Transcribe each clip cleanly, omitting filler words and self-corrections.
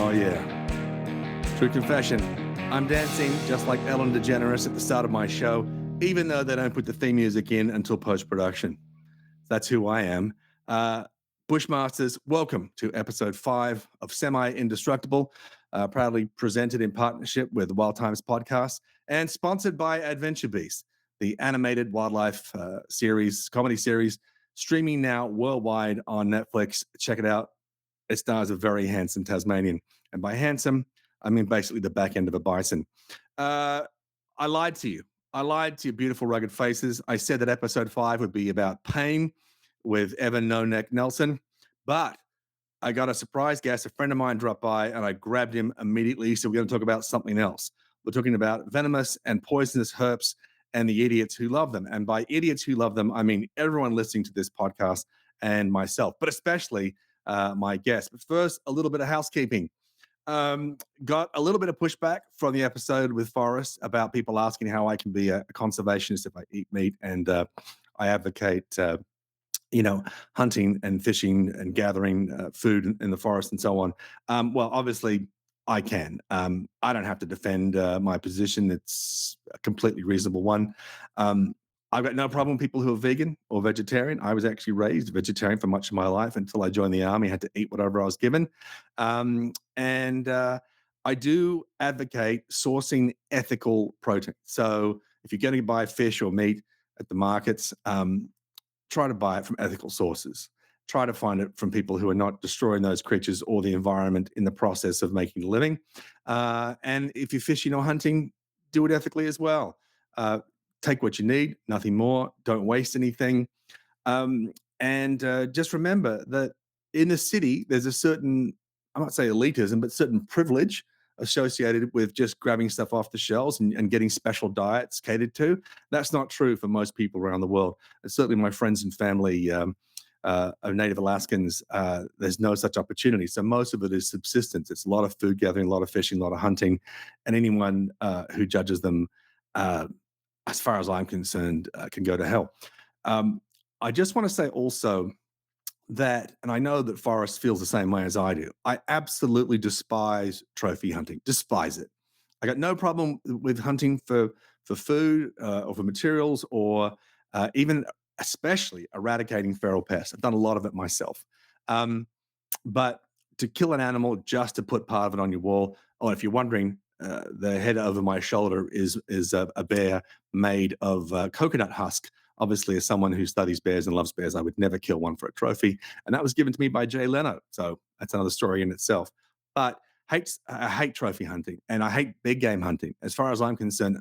Oh, yeah. True confession. I'm dancing just like Ellen DeGeneres at the start of my show, even though they don't put the theme music in until post-production. That's who I am. Bushmasters, welcome to episode 5 of Semi-Indestructible, proudly presented in partnership with the Wild Times podcast and sponsored by Adventure Beast, the animated wildlife comedy series, streaming now worldwide on Netflix. Check it out. It stars a very handsome Tasmanian. And by handsome, I mean basically the back end of a bison. I lied to you. I lied to your beautiful, rugged faces. I said that episode 5 would be about pain with Evan No Neck Nelson, but I got a surprise guest. A friend of mine dropped by and I grabbed him immediately. So we're going to talk about something else. We're talking about venomous and poisonous herps and the idiots who love them. And by idiots who love them, I mean everyone listening to this podcast and myself, but especially my guest. But first, a little bit of housekeeping. Got a little bit of pushback from the episode with Forrest about people asking how I can be a conservationist if I eat meat, and I advocate, hunting and fishing and gathering food in the forest and so on. Well, obviously, I can. I don't have to defend my position. It's a completely reasonable one. I've got no problem with people who are vegan or vegetarian. I was actually raised vegetarian for much of my life until I joined the army. I had to eat whatever I was given. And I do advocate sourcing ethical protein. So if you're going to buy fish or meat at the markets, try to buy it from ethical sources. Try to find it from people who are not destroying those creatures or the environment in the process of making a living. And if you're fishing or hunting, do it ethically as well. Take what you need, nothing more. Don't waste anything. And just remember that in the city, there's a certain, I might say elitism, but certain privilege associated with just grabbing stuff off the shelves and getting special diets catered to. That's not true for most people around the world. And certainly my friends and family of Native Alaskans, there's no such opportunity. So most of it is subsistence. It's a lot of food gathering, a lot of fishing, a lot of hunting. And anyone who judges them as far as I'm concerned, can go to hell. I just want to say also that, and I know that Forrest feels the same way as I do, I absolutely despise trophy hunting, despise it. I got no problem with hunting for food or for materials or even especially eradicating feral pests. I've done a lot of it myself. But to kill an animal just to put part of it on your wall, or if you're wondering, the head over my shoulder is a bear made of coconut husk. Obviously, as someone who studies bears and loves bears, I would never kill one for a trophy. And that was given to me by Jay Leno. So that's another story in itself. But I hate trophy hunting and I hate big game hunting. As far as I'm concerned,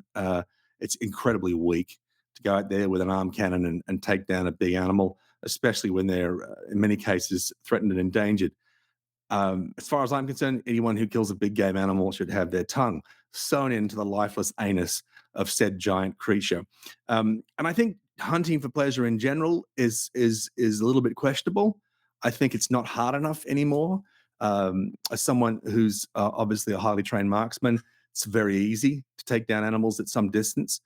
it's incredibly weak to go out there with an arm cannon and take down a big animal, especially when they're, in many cases, threatened and endangered. As far as I'm concerned, anyone who kills a big game animal should have their tongue sewn into the lifeless anus of said giant creature. And I think hunting for pleasure in general is a little bit questionable. I think it's not hard enough anymore. As someone who's obviously a highly trained marksman, it's very easy to take down animals at some distance.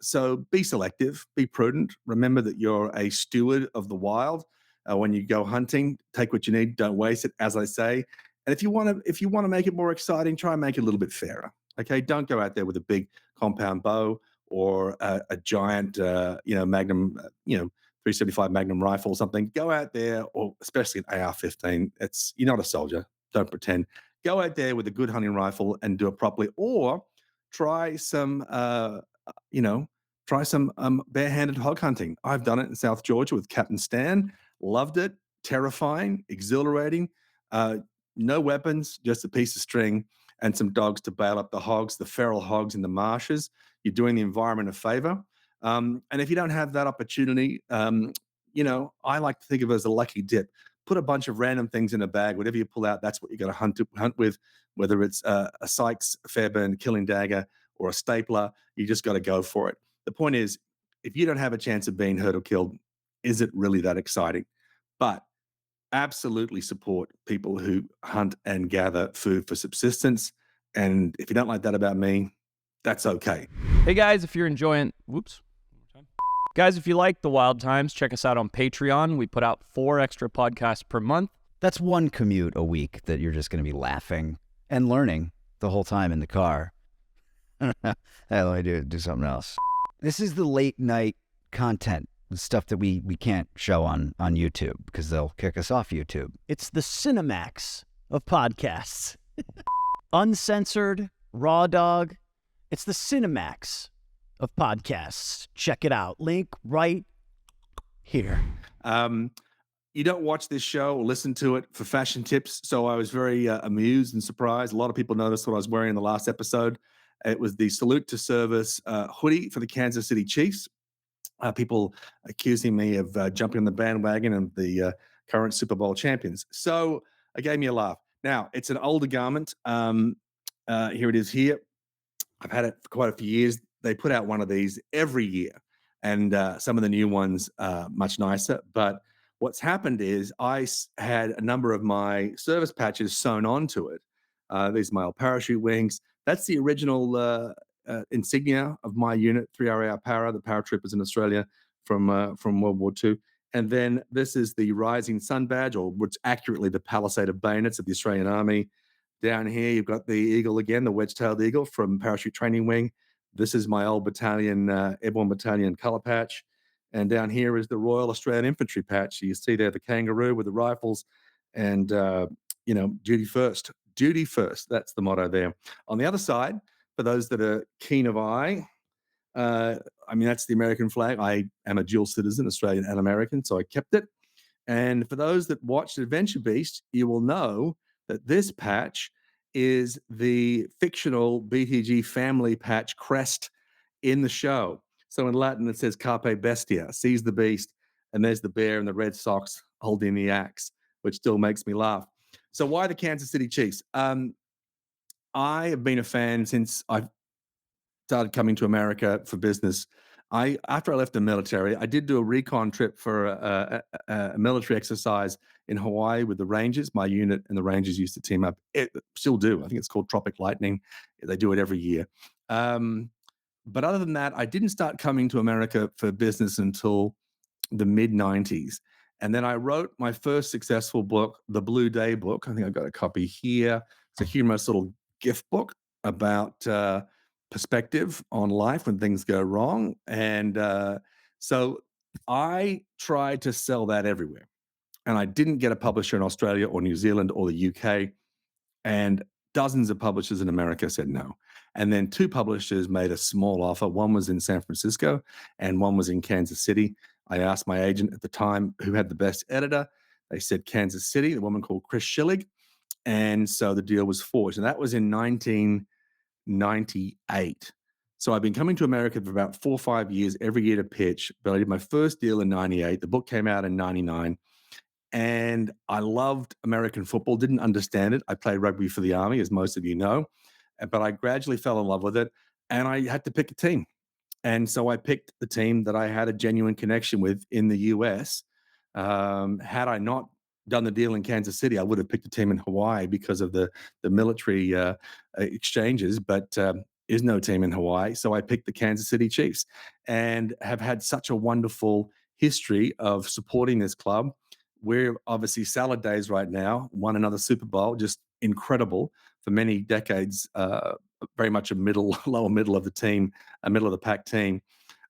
So be selective, be prudent. Remember that you're a steward of the wild. When you go hunting, take what you need, don't waste it, as I say. And if you want to make it more exciting, try and make it a little bit fairer. Okay, don't go out there with a big compound bow or a giant, Magnum, 375 Magnum rifle or something. Go out there, or especially an AR-15. You're not a soldier. Don't pretend. Go out there with a good hunting rifle and do it properly, or try some, barehanded hog hunting. I've done it in South Georgia with Captain Stan. Loved it. Terrifying, exhilarating. No weapons, just a piece of string and some dogs to bail up the hogs, the feral hogs in the marshes. You're doing the environment a favor. And if you don't have that opportunity, I like to think of it as a lucky dip. Put a bunch of random things in a bag. Whatever you pull out, that's what you got to hunt with. Whether it's a Sykes Fairbairn killing dagger or a stapler, you just got to go for it. The point is, if you don't have a chance of being hurt or killed, is it really that exciting? But absolutely support people who hunt and gather food for subsistence. And if you don't like that about me, that's okay. Hey guys, if you're enjoying, guys, if you like the Wild Times, check us out on Patreon. We put out 4 extra podcasts per month. That's one commute a week that you're just going to be laughing and learning the whole time in the car. Hey, let me do something else. This is the late night content, the stuff that we can't show on YouTube because they'll kick us off YouTube. It's the Cinemax of podcasts. Uncensored, raw dog. It's the Cinemax of podcasts. Check it out. Link right here. You don't watch this show or listen to it for fashion tips, so I was very amused and surprised. A lot of people noticed what I was wearing in the last episode. It was the Salute to Service hoodie for the Kansas City Chiefs. People accusing me of jumping on the bandwagon of the current Super Bowl champions. So it gave me a laugh. Now, it's an older garment. Here it is here. I've had it for quite a few years. They put out one of these every year, and some of the new ones much nicer. But what's happened is had a number of my service patches sewn onto it. These are my old parachute wings. That's the original insignia of my unit, 3RAR Para, the paratroopers in Australia from World War II. And then this is the Rising Sun badge, or what's accurately the Palisade of Bayonets of the Australian Army. Down here, you've got the eagle again, the wedge-tailed eagle from Parachute Training Wing. This is my old battalion, Airborne Battalion color patch. And down here is the Royal Australian Infantry patch. You see there the kangaroo with the rifles and, duty first. Duty first. That's the motto there. On the other side, for those that are keen of eye, that's the American flag. I am a dual citizen, Australian and American, so I kept it. And for those that watched Adventure Beast, you will know that this patch is the fictional BTG family patch crest in the show. So in Latin, it says Carpe Bestia, seize the beast. And there's the bear and the red socks holding the axe, which still makes me laugh. So why the Kansas City Chiefs? I have been a fan since I started coming to America for business. After I left the military, I did do a recon trip for a military exercise in Hawaii with the Rangers. My unit and the Rangers used to team up. It still do. I think it's called Tropic Lightning. They do it every year. But other than that, I didn't start coming to America for business until the mid 90s. And then I wrote my first successful book, The Blue Day book. I think I've got a copy here. It's a humorous little gift book about perspective on life when things go wrong. And so I tried to sell that everywhere. And I didn't get a publisher in Australia or New Zealand or the UK. And dozens of publishers in America said no. And then two publishers made a small offer. One was in San Francisco and one was in Kansas City. I asked my agent at the time who had the best editor. They said Kansas City, the woman called Chris Schillig. And so the deal was forged. And that was in 1998. So I've been coming to America for about 4 or 5 years, every year to pitch. But I did my first deal in 98. The book came out in 99. And I loved American football, didn't understand it. I played rugby for the Army, as most of you know, but I gradually fell in love with it. And I had to pick a team. And so I picked the team that I had a genuine connection with in the US. Had I not done the deal in Kansas City, I would have picked a team in Hawaii because of the military exchanges, but is no team in Hawaii. So I picked the Kansas City Chiefs and have had such a wonderful history of supporting this club. We're obviously salad days right now, won another Super Bowl, just incredible for many decades, very much a lower middle of the team, a middle of the pack team.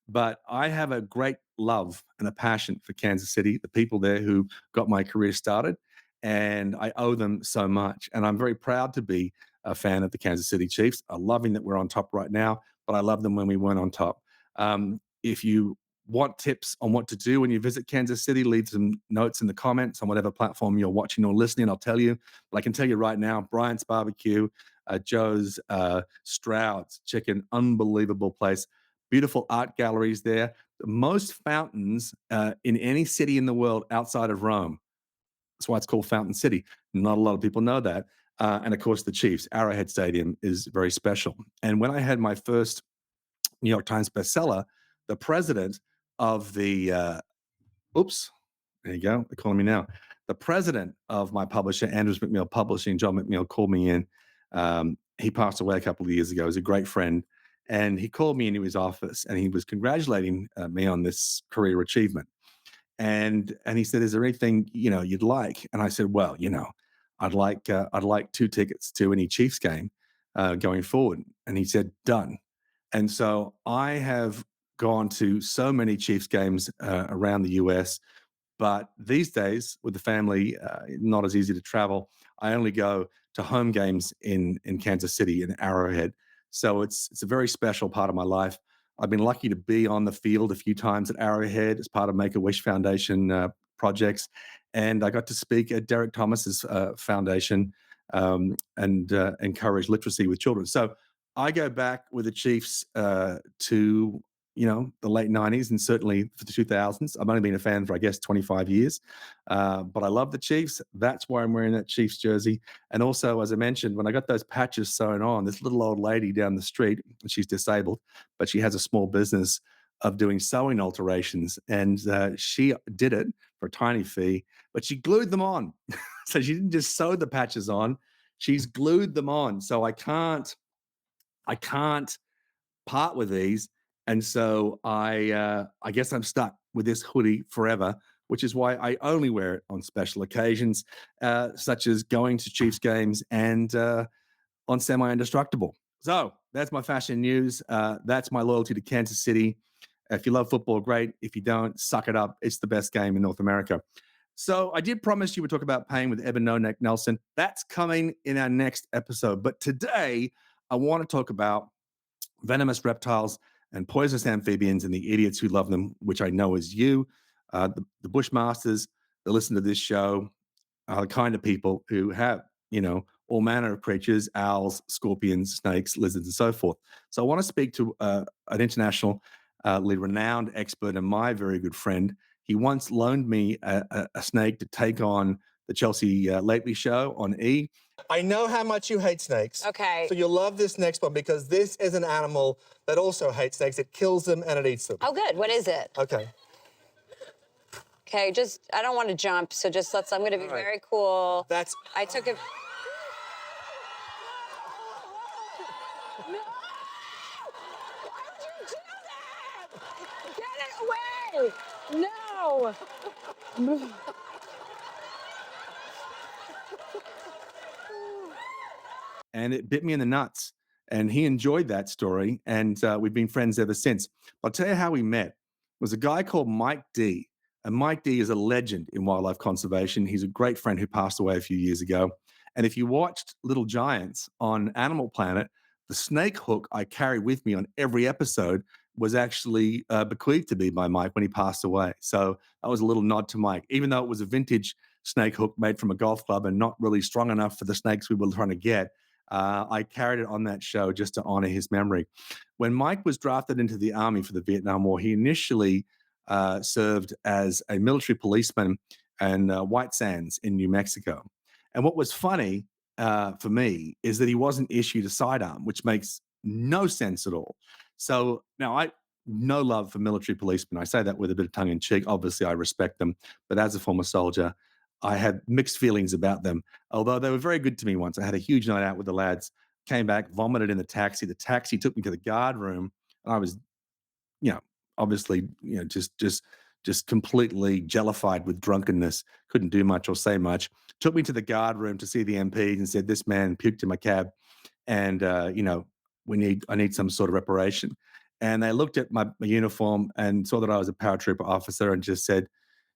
But I have a great love and a passion for Kansas City, the people there who got my career started, and I owe them so much. And I'm very proud to be a fan of the Kansas City Chiefs. I'm loving that we're on top right now, but I loved them when we weren't on top. If you want tips on what to do when you visit Kansas City, leave some notes in the comments on whatever platform you're watching or listening. I'll tell you. But I can tell you right now, Bryant's Barbecue, Joe's Stroud's Chicken, unbelievable place. Beautiful art galleries there. The most fountains in any city in the world outside of Rome. That's why it's called Fountain City. Not a lot of people know that. And of course, the Chiefs, Arrowhead Stadium is very special. And when I had my first New York Times bestseller, the president of the there you go, they're calling me now. The president of my publisher, Andrews McMill Publishing, John McMill, called me in. He passed away a couple of years ago. He was a great friend. And he called me into his office and he was congratulating me on this career achievement. And he said, "Is there anything you'd like?" And I said, "Well, I'd like 2 tickets to any Chiefs game going forward." And he said, "Done." And so I have gone to so many Chiefs games around the US. But these days, with the family, not as easy to travel. I only go to home games in Kansas City in Arrowhead. So it's a very special part of my life. I've been lucky to be on the field a few times at Arrowhead as part of Make a Wish Foundation projects, and I got to speak at Derek Thomas's foundation and encourage literacy with children. So I go back with the Chiefs to the late 90s and certainly for the 2000s. I've only been a fan for, I guess, 25 years. But I love the Chiefs. That's why I'm wearing that Chiefs jersey. And also, as I mentioned, when I got those patches sewn on, this little old lady down the street, she's disabled, but she has a small business of doing sewing alterations. And she did it for a tiny fee, but she glued them on. So she didn't just sew the patches on, she's glued them on. So I can't part with these. And so I guess I'm stuck with this hoodie forever, which is why I only wear it on special occasions, such as going to Chiefs games and on Semi-Indestructible. So that's my fashion news. That's my loyalty to Kansas City. If you love football, great. If you don't, suck it up. It's the best game in North America. So I did promise you would talk about pain with Eben No Neck Nelson. That's coming in our next episode. But today I want to talk about venomous reptiles and poisonous amphibians and the idiots who love them, which I know is you, the Bushmasters that listen to this show, are the kind of people who have, all manner of creatures, owls, scorpions, snakes, lizards, and so forth. So I want to speak to an internationally renowned expert and my very good friend. He once loaned me a snake to take on the Chelsea Lately show on E. I know how much you hate snakes. Okay. So you'll love this next one because this is an animal that also hates snakes. It kills them and it eats them. Oh, good. What is it? Okay. Okay, I don't want to jump, so I'm going to be very cool. I took it. No! Why would you do that? Get it away! No! And it bit me in the nuts. And he enjoyed that story. And we've been friends ever since. I'll tell you how we met. It was a guy called Mike D. And Mike D is a legend in wildlife conservation. He's a great friend who passed away a few years ago. And if you watched Little Giants on Animal Planet, the snake hook I carry with me on every episode was actually bequeathed to me by Mike when he passed away. So that was a little nod to Mike, even though it was a vintage snake hook made from a golf club and not really strong enough for the snakes we were trying to get. I carried it on that show just to honor his memory. When Mike was drafted into the Army for the Vietnam War, he initially served as a military policeman in White Sands in New Mexico. And what was funny for me is that he wasn't issued a sidearm, which makes no sense at all. So now no love for military policemen. I say that with a bit of tongue in cheek. Obviously, I respect them. But as a former soldier, I had mixed feelings about them, although they were very good to me once. I had a huge night out with the lads, came back, vomited in the taxi. The taxi took me to the guard room, and I was, obviously, just completely jellified with drunkenness. Couldn't do much or say much. Took me to the guard room to see the MPs and said, "This man puked in my cab, and I need some sort of reparation." And they looked at my uniform and saw that I was a paratrooper officer and just said,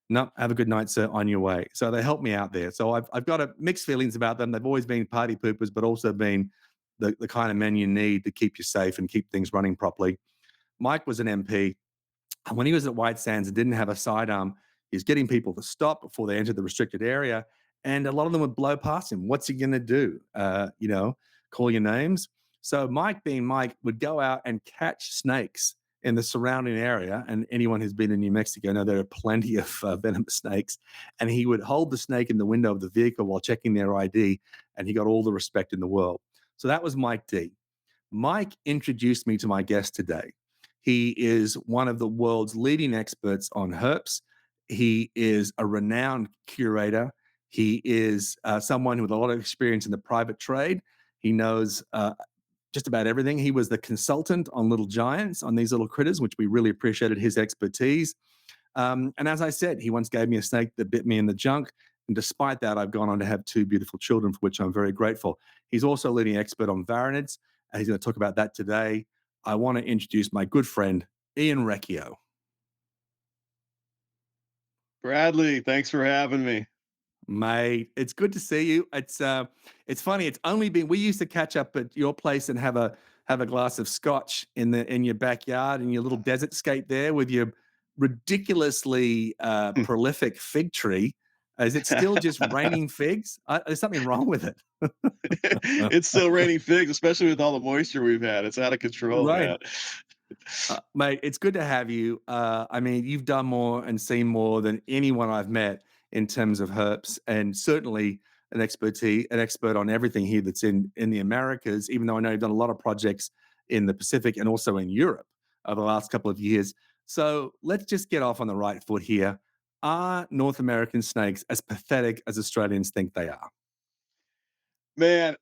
"No, have a good night, sir, on your way." So they helped me out there. So I've got mixed feelings about them. They've always been party poopers, but also been the kind of men you need to keep you safe and keep things running properly. Mike was an MP. And when he was at White Sands and didn't have a sidearm, he's getting people to stop before they entered the restricted area. And a lot of them would blow past him. What's he going to do? Call your names. So Mike, being Mike, would go out and catch snakes in the surrounding area. And anyone who's been in New Mexico know there are plenty of venomous snakes. And he would hold the snake in the window of the vehicle while checking their ID. And he got all the respect in the world. So that was Mike D. Mike introduced me to my guest today. He is one of the world's leading experts on herps. He is a renowned curator. He is someone with a lot of experience in the private trade. He knows just about everything. He was the consultant on Little Giants, on these little critters, which we really appreciated his expertise. And as I said, he once gave me a snake that bit me in the junk. And despite that, I've gone on to have 2 beautiful children, for which I'm very grateful. He's also a leading expert on varanids. And he's going to talk about that today. I want to introduce my good friend, Ian Recchio. Bradley, thanks for having me. Mate, it's good to see you. It's funny. It's only been, we used to catch up at your place and have a glass of scotch in your backyard in your little desert scape there with your ridiculously prolific fig tree. Is it still just raining figs? There's something wrong with it. It's still raining figs, especially with all the moisture we've had. It's out of control, Right. man. Mate, it's good to have you. I mean, you've done more and seen more than anyone I've met in terms of herps, and certainly an expert on everything here that's in the Americas, even though I know you've done a lot of projects in the Pacific and also in Europe over the last couple of years. So let's just get off on the right foot here. Are North American snakes as pathetic as Australians think they are? Man,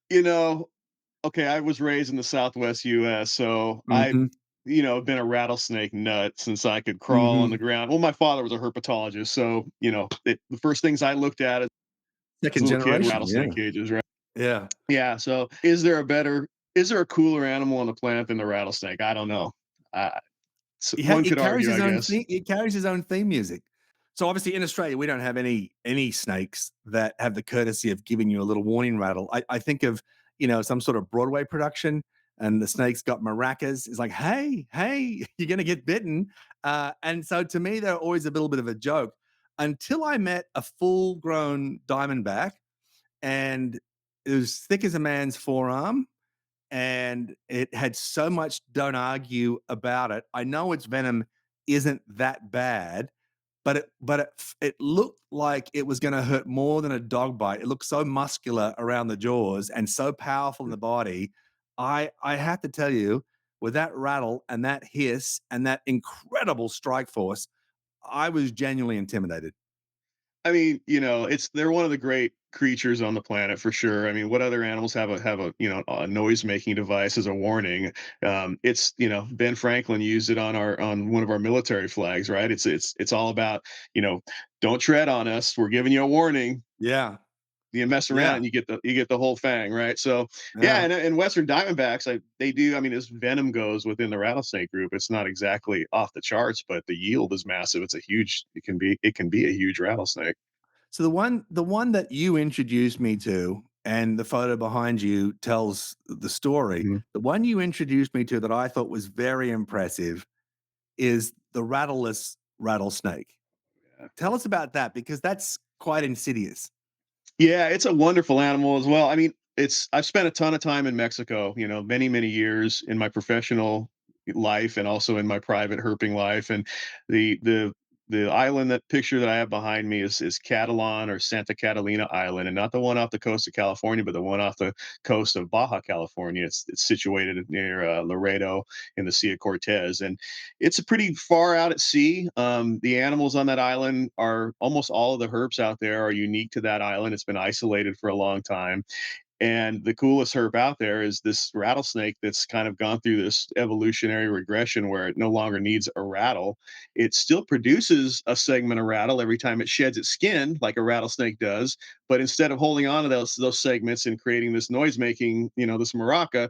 okay, I was raised in the Southwest US, so I've, Mm-hmm. Been a rattlesnake nut since I could crawl on Mm-hmm. the ground. Well, my father was a herpetologist, so, the first things I looked at as a Second little kid, generation, yeah. rattlesnake cages, right? Yeah. Yeah, so is there a cooler animal on the planet than the rattlesnake? I don't know. Uh, One He could carries argue, his I own guess. theme. He carries his own theme music. So obviously in Australia, we don't have any snakes that have the courtesy of giving you a little warning rattle. I think of some sort of Broadway production, and the snake's got maracas. It's like, hey, you're gonna get bitten. And so to me, they're always a little bit of a joke until I met a full-grown diamondback, and it was thick as a man's forearm and it had so much don't argue about it. I know its venom isn't that bad, but it looked like it was going to hurt more than a dog bite. It looked so muscular around the jaws and so powerful in the body. I have to tell you, with that rattle and that hiss and that incredible strike force, I was genuinely intimidated. I mean, they're one of the great creatures on the planet for sure. I mean, what other animals have a noise making device as a warning? It's Ben Franklin used it on one of our military flags, right? It's all about don't tread on us. We're giving you a warning. Yeah, You mess around yeah, and you get the whole fang, right? So yeah, yeah. and Western Diamondbacks, they do. I mean, as venom goes within the rattlesnake group, it's not exactly off the charts, but the yield is massive. It can be a huge rattlesnake. So the one that you introduced me to, and the photo behind you tells the story. Mhm. The one you introduced me to that I thought was very impressive is the rattleless rattlesnake. Tell us about that because that's quite insidious. Yeah, it's a wonderful animal as well. I mean, I've spent a ton of time in Mexico, many years in my professional life and also in my private herping life. And the the the island, that picture that I have behind me, is Catalan or Santa Catalina Island, and not the one off the coast of California, but the one off the coast of Baja California. It's situated near Laredo in the Sea of Cortez, and it's a pretty far out at sea. The animals on that island are almost all of the herps out there are unique to that island. It's been isolated for a long time. And the coolest herp out there is this rattlesnake that's kind of gone through this evolutionary regression where it no longer needs a rattle. It still produces a segment of rattle every time it sheds its skin, like a rattlesnake does. But instead of holding on to those segments and creating this noise making, this maraca,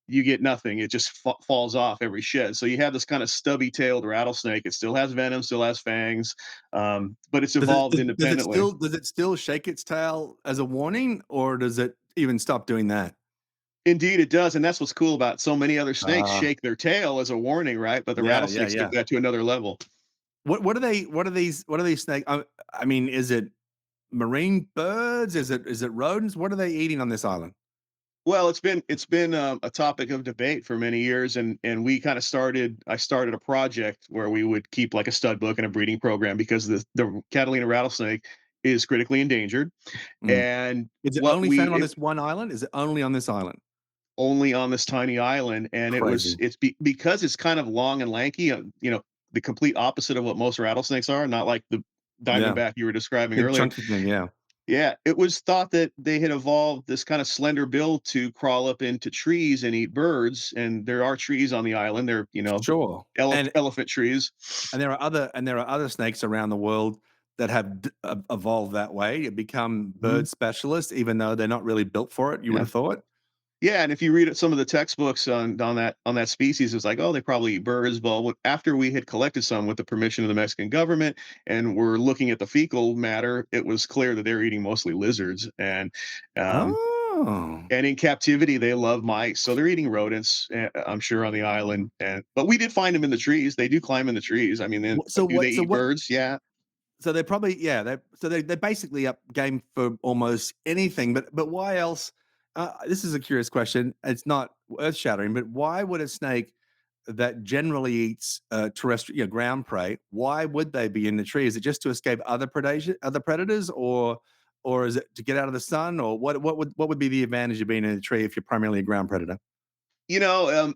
you get nothing. It just falls off every shed. So you have this kind of stubby tailed rattlesnake. It still has venom, still has fangs, but it's Does it evolved independently. does it still shake its tail as a warning, or does it even stop doing that? Indeed, it does, and that's what's cool about so many other snakes Ah, shake their tail as a warning, right? But the yeah, yeah, rattlesnakes yeah. took that to another level. What are these snakes? I mean, is it marine birds? Is it rodents? What are they eating on this island? Well, it's been a topic of debate for many years, and we kind of started. I started a project where we would keep like a stud book and a breeding program because the Catalina rattlesnake is critically endangered, Mm. and Is it what only we found on it, this one island? Is it only on this island? only on this tiny island, and Crazy. because it's kind of long and lanky, the complete opposite of what most rattlesnakes are, not like the Yeah. diamondback you were describing Big earlier. chunky thing, yeah. Yeah, it was thought that they had evolved this kind of slender bill to crawl up into trees and eat birds, and there are trees on the island. They're, Sure. elephant trees. And there are other snakes around the world that have evolved that way, become Mhm. bird specialists, even though they're not really built for it. You would Yeah. have thought. Yeah, and if you read some of the textbooks on that species, it's like, oh, they probably eat birds. But after we had collected some with the permission of the Mexican government, and we're looking at the fecal matter, it was clear that they're eating mostly lizards. Um, Oh, and in captivity, they love mice, so they're eating rodents. I'm sure on the island, but we did find them in the trees. They do climb in the trees. I mean, then, so but do they what? So eat what? birds? Yeah. So they're probably they're basically up game for almost anything. But why else? This is a curious question. It's not earth shattering, but why would a snake that generally eats terrestrial, ground prey, why would they be in the tree? Is it just to escape other predators, or is it to get out of the sun, or what would be the advantage of being in a tree if you're primarily a ground predator? You know,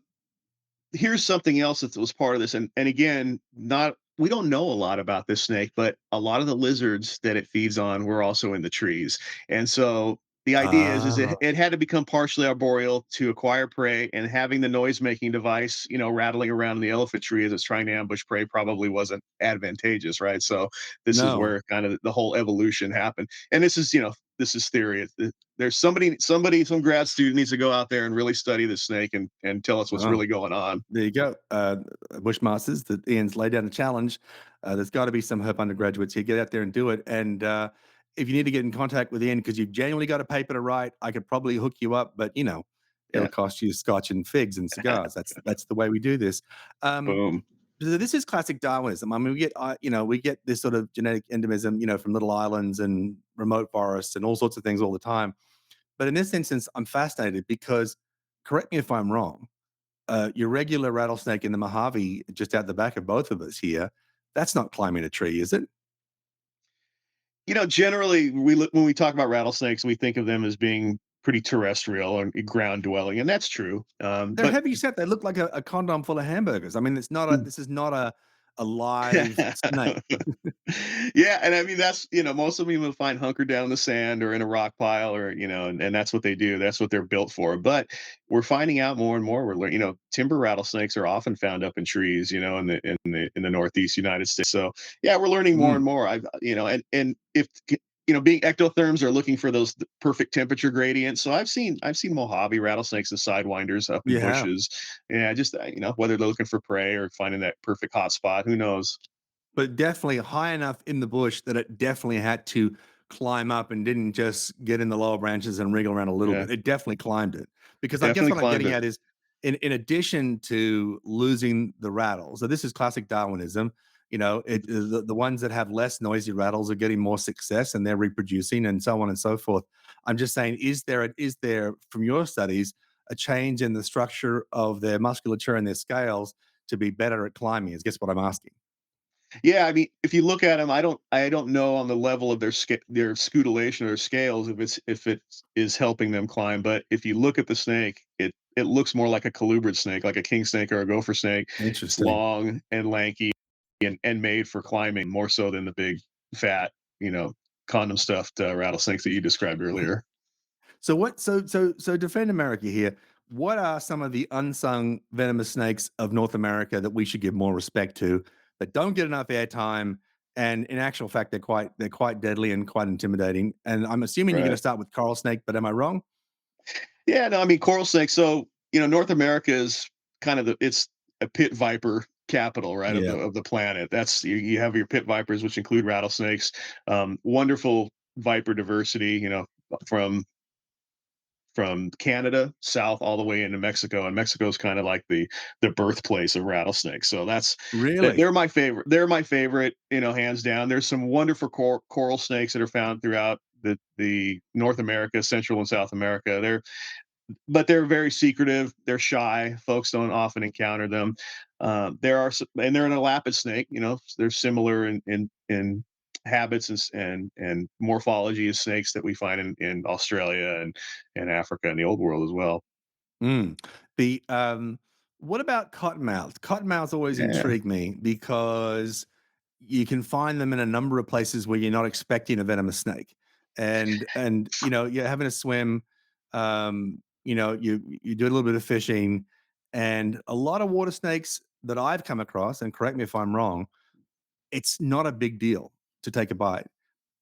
here's something else that was part of this, and again, not we don't know a lot about this snake, but a lot of the lizards that it feeds on were also in the trees. And so the idea is Ah, it had to become partially arboreal to acquire prey, and having the noise making device, rattling around in the elephant tree as it's trying to ambush prey probably wasn't advantageous, right? So this is no. where kind of the whole evolution happened. And this is theory. There's some grad student needs to go out there and really study the snake and tell us what's Oh. really going on. There you go. Bushmasters, that Ian's laid down a challenge. There's got to be some Herp undergraduates here. Get out there and do it. And if you need to get in contact with Ian because you've genuinely got a paper to write, I could probably hook you up, but it'll Yeah. cost you scotch and figs and cigars. That's the way we do this. Um, Boom. so this is classic Darwinism. I mean, we get this sort of genetic endemism, from little islands and remote forests and all sorts of things all the time. But in this instance, I'm fascinated because, correct me if I'm wrong, your regular rattlesnake in the Mojave, just out the back of both of us here, that's not climbing a tree, is it? Generally, when we talk about rattlesnakes, we think of them as being pretty terrestrial and ground dwelling, and that's true. They're But heavy set. They look like a condom full of hamburgers. I mean, this is not a live snake. yeah, and I mean that's most of them will find hunkered down in the sand or in a rock pile, or and that's what they do. That's what they're built for. But we're finding out more and more. We're learning, timber rattlesnakes are often found up in trees, in the Northeast United States. So yeah, we're learning more Mm, and more. And if being ectotherms are looking for those perfect temperature gradients. So I've seen Mojave rattlesnakes and sidewinders up in you have. bushes. Yeah, just whether they're looking for prey or finding that perfect hot spot, who knows? But definitely high enough in the bush that it definitely had to climb up and didn't just get in the lower branches and wriggle around a little Yeah, bit. It definitely climbed it. Because I guess definitely what I'm climbed getting it. at is in addition to losing the rattles, so this is classic Darwinism, the ones that have less noisy rattles are getting more success and they're reproducing and so on and so forth. I'm just saying, is there from your studies a change in the structure of their musculature and their scales to be better at climbing? Is guess what I'm asking. Yeah, I mean, if you look at them, I don't know on the level of their scutellation or scales if it is helping them climb. But if you look at the snake, it looks more like a colubrid snake, like a king snake or a gopher snake. It's Interesting. long and lanky and made for climbing more so than the big fat, condom stuffed rattlesnakes that you described earlier. So what? So defend America here. What are some of the unsung venomous snakes of North America that we should give more respect to that don't get enough airtime? And in actual fact, they're quite deadly and quite intimidating. And I'm assuming you're going to Right. start with coral snake, but am I wrong? Yeah, no, I mean coral snakes. So North America is kind of it's a pit viper capital, right, of the Yeah, of the planet. That's you have your pit vipers, which include rattlesnakes. Wonderful viper diversity. From Canada south all the way into Mexico, and Mexico is kind of like the birthplace of rattlesnakes. So really. they're my favorite. They're my favorite, hands down. There's some wonderful coral snakes that are found throughout the North America, Central and South America. They're very secretive. They're shy. Folks don't often encounter them. And they're an elapid snake. They're similar in habits and morphology as snakes that we find in Australia and Africa and the old world as well. Mm. The What about cottonmouths? Cottonmouths always Yeah. intrigue me because you can find them in a number of places where you're not expecting a venomous snake. and you're having a swim. You do a little bit of fishing, and a lot of water snakes that I've come across, and correct me if I'm wrong, it's not a big deal to take a bite.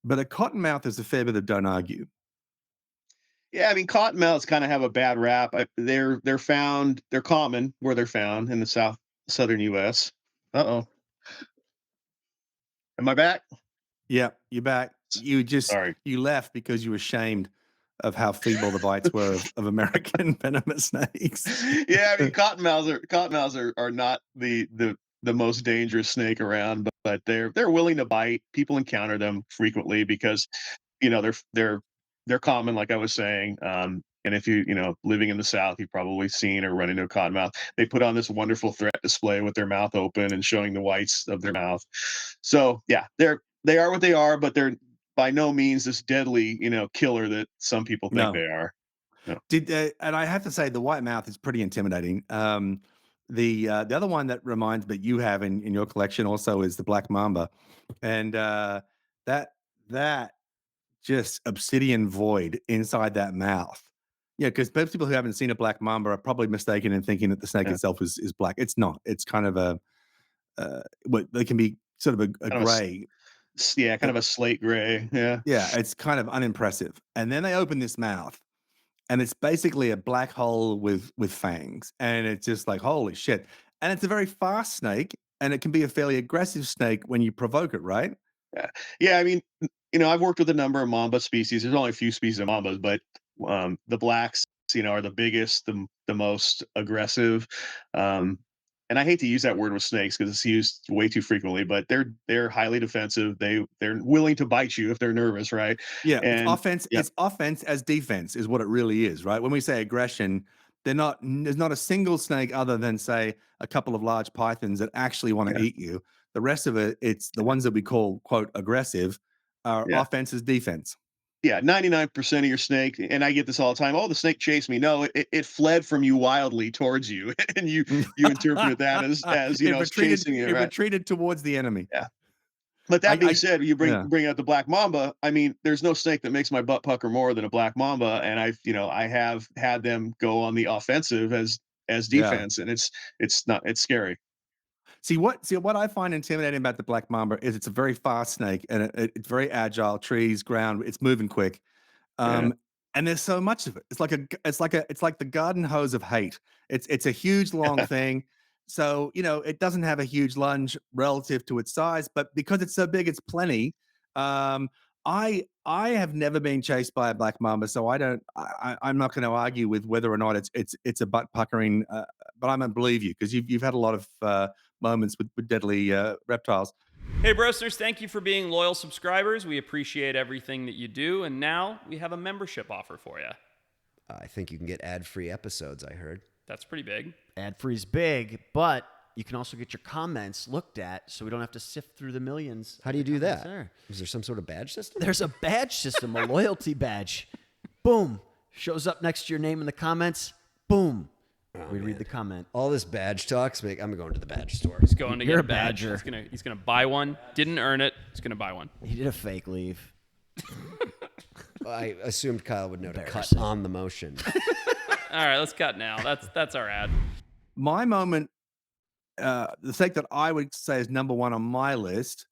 But a cottonmouth is a fair bit of don't argue. Yeah, I mean, cottonmouths kind of have a bad rap. They're common where they're found in the southern U.S. Uh-oh, am I back? Yeah, you're back. Sorry. You left because you were ashamed of how feeble the bites were of American venomous snakes. Yeah, I mean, cottonmouths are not the most dangerous snake around, but they're willing to bite. People encounter them frequently because they're common, like I was saying. And if living in the South, you've probably seen or run into a cottonmouth. They put on this wonderful threat display with their mouth open and showing the whites of their mouth. So yeah, they are what they are, but they're by no means this deadly, killer that some people think No. they are. No. And I have to say, the white mouth is pretty intimidating. The other one that reminds me you have in your collection also is the black mamba, and that just obsidian void inside that mouth. Yeah, because most people who haven't seen a black mamba are probably mistaken in thinking that the snake Yeah. itself is black. It's not. It's kind of a what they can be sort of a Kind of gray. Yeah, kind of a slate gray. Yeah. Yeah, it's kind of unimpressive. And then they open this mouth, and it's basically a black hole with fangs, and it's just like holy shit. And it's a very fast snake, and it can be a fairly aggressive snake when you provoke it, right? Yeah. Yeah, I mean, I've worked with a number of mamba species. There's only a few species of mambas, but the blacks, are the biggest, the most aggressive. Um, and I hate to use that word with snakes because it's used way too frequently, but they're highly defensive. They're willing to bite you if they're nervous, right? Yeah, it's And offense. yeah, It's offense as defense is what it really is, right? When we say aggression, there's not a single snake other than say a couple of large pythons that actually want to yeah, eat you. The rest of it, it's the ones that we call quote aggressive, are yeah. offense as defense. Yeah, 99% of your snake, and I get this all the time. Oh, the snake chased me. No, it fled from you wildly towards you, and you interpret that as it's chasing you, It right? retreated towards the enemy. Yeah. But that being I said, you yeah. bring out the black mamba. I mean, there's no snake that makes my butt pucker more than a black mamba, and I have had them go on the offensive as Yeah. defense, and it's scary. See what I find intimidating about the black mamba is it's a very fast snake, and it's very agile, trees, ground, it's moving quick. Yeah, Um, and there's so much of it. It's like the garden hose of hate. It's a huge long thing. So, it doesn't have a huge lunge relative to its size, but because it's so big, it's plenty. Um, I have never been chased by a black mamba, so I'm not going to argue with whether or not it's a butt puckering, but I'm gonna believe you because you've had a lot of moments with deadly reptiles. Hey, Brosters, thank you for being loyal subscribers. We appreciate everything that you do. And now we have a membership offer for you. I think you can get ad-free episodes, I heard. That's pretty big. Ad-free's big, but you can also get your comments looked at so we don't have to sift through the millions. How do you do that? There. Is there some sort of badge system? There's a badge system, a loyalty badge. Boom. Shows up next to your name in the comments. Boom. We read the comment. All this badge talks make I'm going to the badge store. He's going to You're get a a badge. badger. He's gonna buy one. Didn't earn it. He's gonna buy one. He did a fake leave. I assumed Kyle would know to cut Embarrassing. on the motion. All right, let's cut now. That's our ad. My moment, the snake that I would say is number one on my list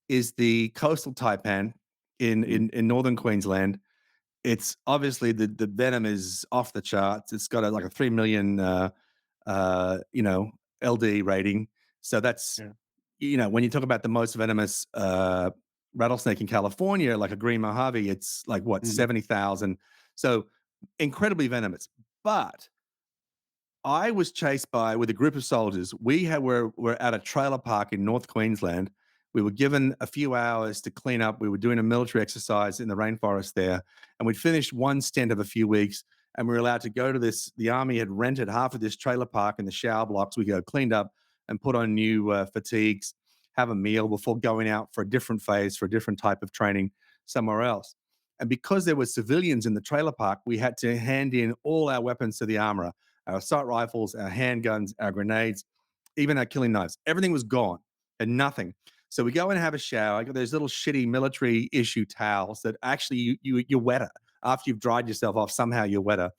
is the coastal taipan in northern Queensland. It's obviously the venom is off the charts. It's got like a 3 million LD rating. So that's when you talk about the most venomous rattlesnake in California, like a green Mojave, it's like what 70,000. So incredibly venomous. But I was chased with a group of soldiers. We're at a trailer park in North Queensland. We were given a few hours to clean up. We were doing a military exercise in the rainforest there, and we'd finished one stint of a few weeks, and we were allowed to go to this. The army had rented half of this trailer park in the shower blocks. We go cleaned up and put on new fatigues, have a meal before going out for a different phase, for a different type of training somewhere else. And because there were civilians in the trailer park, we had to hand in all our weapons to the armorer, our assault rifles, our handguns, our grenades, even our killing knives. Everything was gone and nothing. So we go and have a shower. I got those little shitty military issue towels that actually you're wetter after you've dried yourself off. Somehow you're wetter.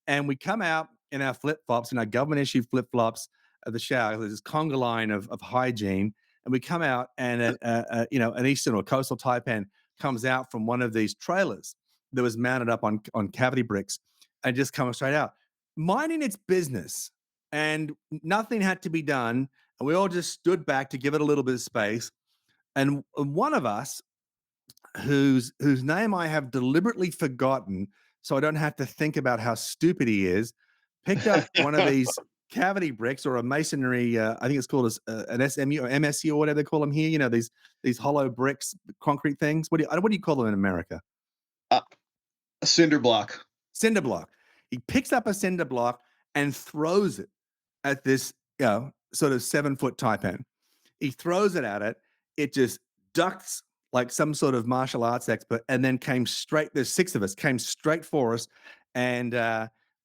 And we come out in our flip flops, in our government issue flip flops of the shower. There's this conga line of hygiene, and we come out, and an eastern or coastal taipan comes out from one of these trailers that was mounted up on cavity bricks, and just comes straight out, minding its business, and nothing had to be done, and we all just stood back to give it a little bit of space. And one of us, whose name I have deliberately forgotten, so I don't have to think about how stupid he is, picked up one of these cavity bricks or a masonry. I think it's called an SMU or MSU or whatever they call them here. You know, these hollow bricks, concrete things. What do you call them in America? A cinder block. Cinder block. He picks up a cinder block and throws it at this, sort of 7-foot taipan. He throws it at it. It just ducks like some sort of martial arts expert, and then came straight. There's 6 of us, came straight for us, and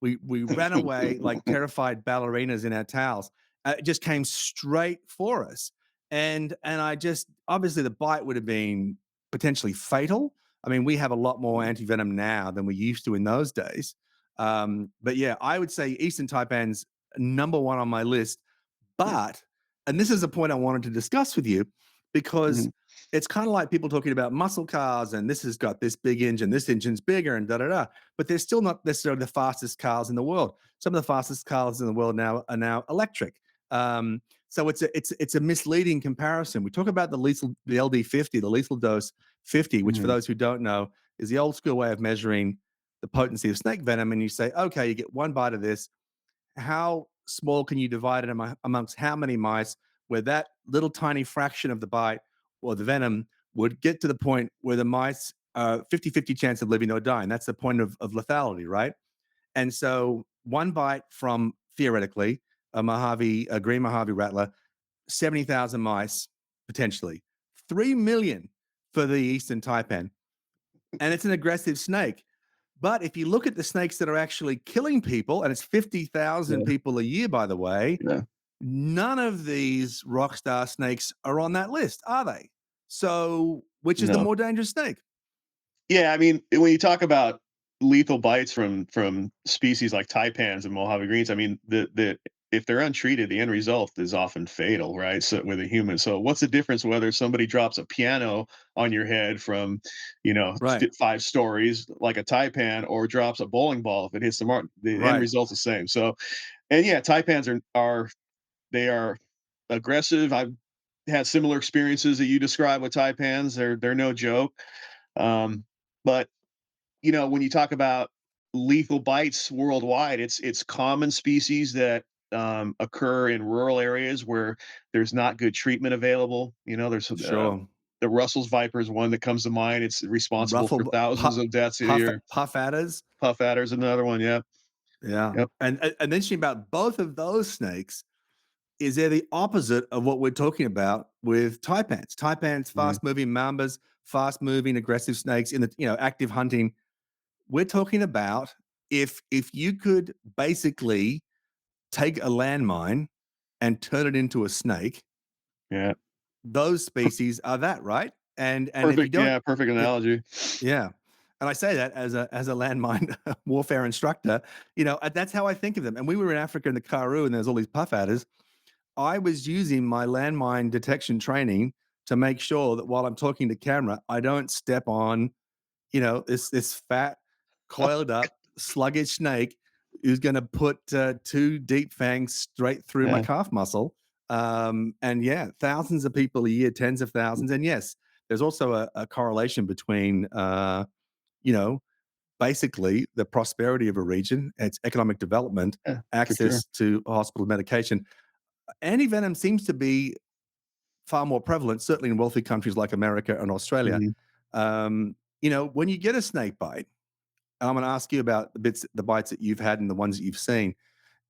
we ran away like terrified ballerinas in our towels. It just came straight for us, and I just, obviously the bite would have been potentially fatal. I mean, we have a lot more anti-venom now than we used to in those days. But yeah, I would say Eastern Taipan's number one on my list. But, and this is a point I wanted to discuss with you, because it's kind of like people talking about muscle cars, and this has got this big engine, this engine's bigger, and da da da. But they're still not necessarily the fastest cars in the world. Some of the fastest cars in the world now are now electric. So it's a misleading comparison. We talk about the LD50, the lethal dose 50, which for those who don't know is the old school way of measuring the potency of snake venom. And you say, okay, you get one bite of this. How small can you divide it amongst how many mice, where that little tiny fraction of the bite or the venom would get to the point where the mice are 50-50 chance of living or dying. That's the point of lethality, right? And so one bite from, theoretically, a green Mojave rattler, 70,000 mice, potentially. 3 million for the Eastern Taipan. And it's an aggressive snake. But if you look at the snakes that are actually killing people, and it's 50,000 people a year, by the way, none of these rock star snakes are on that list, are they? So, which is the more dangerous snake? Yeah, I mean, when you talk about lethal bites from species like taipans and Mojave greens, I mean, the if they're untreated, the end result is often fatal, right? So with a human, so what's the difference whether somebody drops a piano on your head from, Right. 5 stories like a taipan, or drops a bowling ball if it hits the mark? The end Right. result's the same. So, and yeah, taipans are aggressive. I've had similar experiences that you describe with taipans. They're no joke. But when you talk about lethal bites worldwide, it's common species that occur in rural areas where there's not good treatment available. There's Sure. the Russell's viper is one that comes to mind. It's responsible for thousands of deaths a year. Puff adders. Puff adder's another one. Yeah. Yeah. Yep. And interesting about both of those snakes is they're the opposite of what we're talking about with taipans. Taipans, fast-moving mambas, fast-moving aggressive snakes in the active hunting. We're talking about if you could basically take a landmine and turn it into a snake, Yeah. those species are that, right? And if you Perfect. don't, Yeah. Perfect analogy. yeah. And I say that as a landmine warfare instructor. That's how I think of them. And we were in Africa in the Karoo, and there's all these puff adders. I was using my landmine detection training to make sure that while I'm talking to camera, I don't step on, this fat, coiled up, sluggish snake who's going to put 2 deep fangs straight through my Yeah. calf muscle. And yeah, thousands of people a year, tens of thousands. And yes, there's also a correlation between, basically the prosperity of a region, its economic development, Yeah, for access to hospital medication. Anti-venom seems to be far more prevalent, certainly in wealthy countries like America and Australia. When you get a snake bite, I'm going to ask you about the bites that you've had and the ones that you've seen.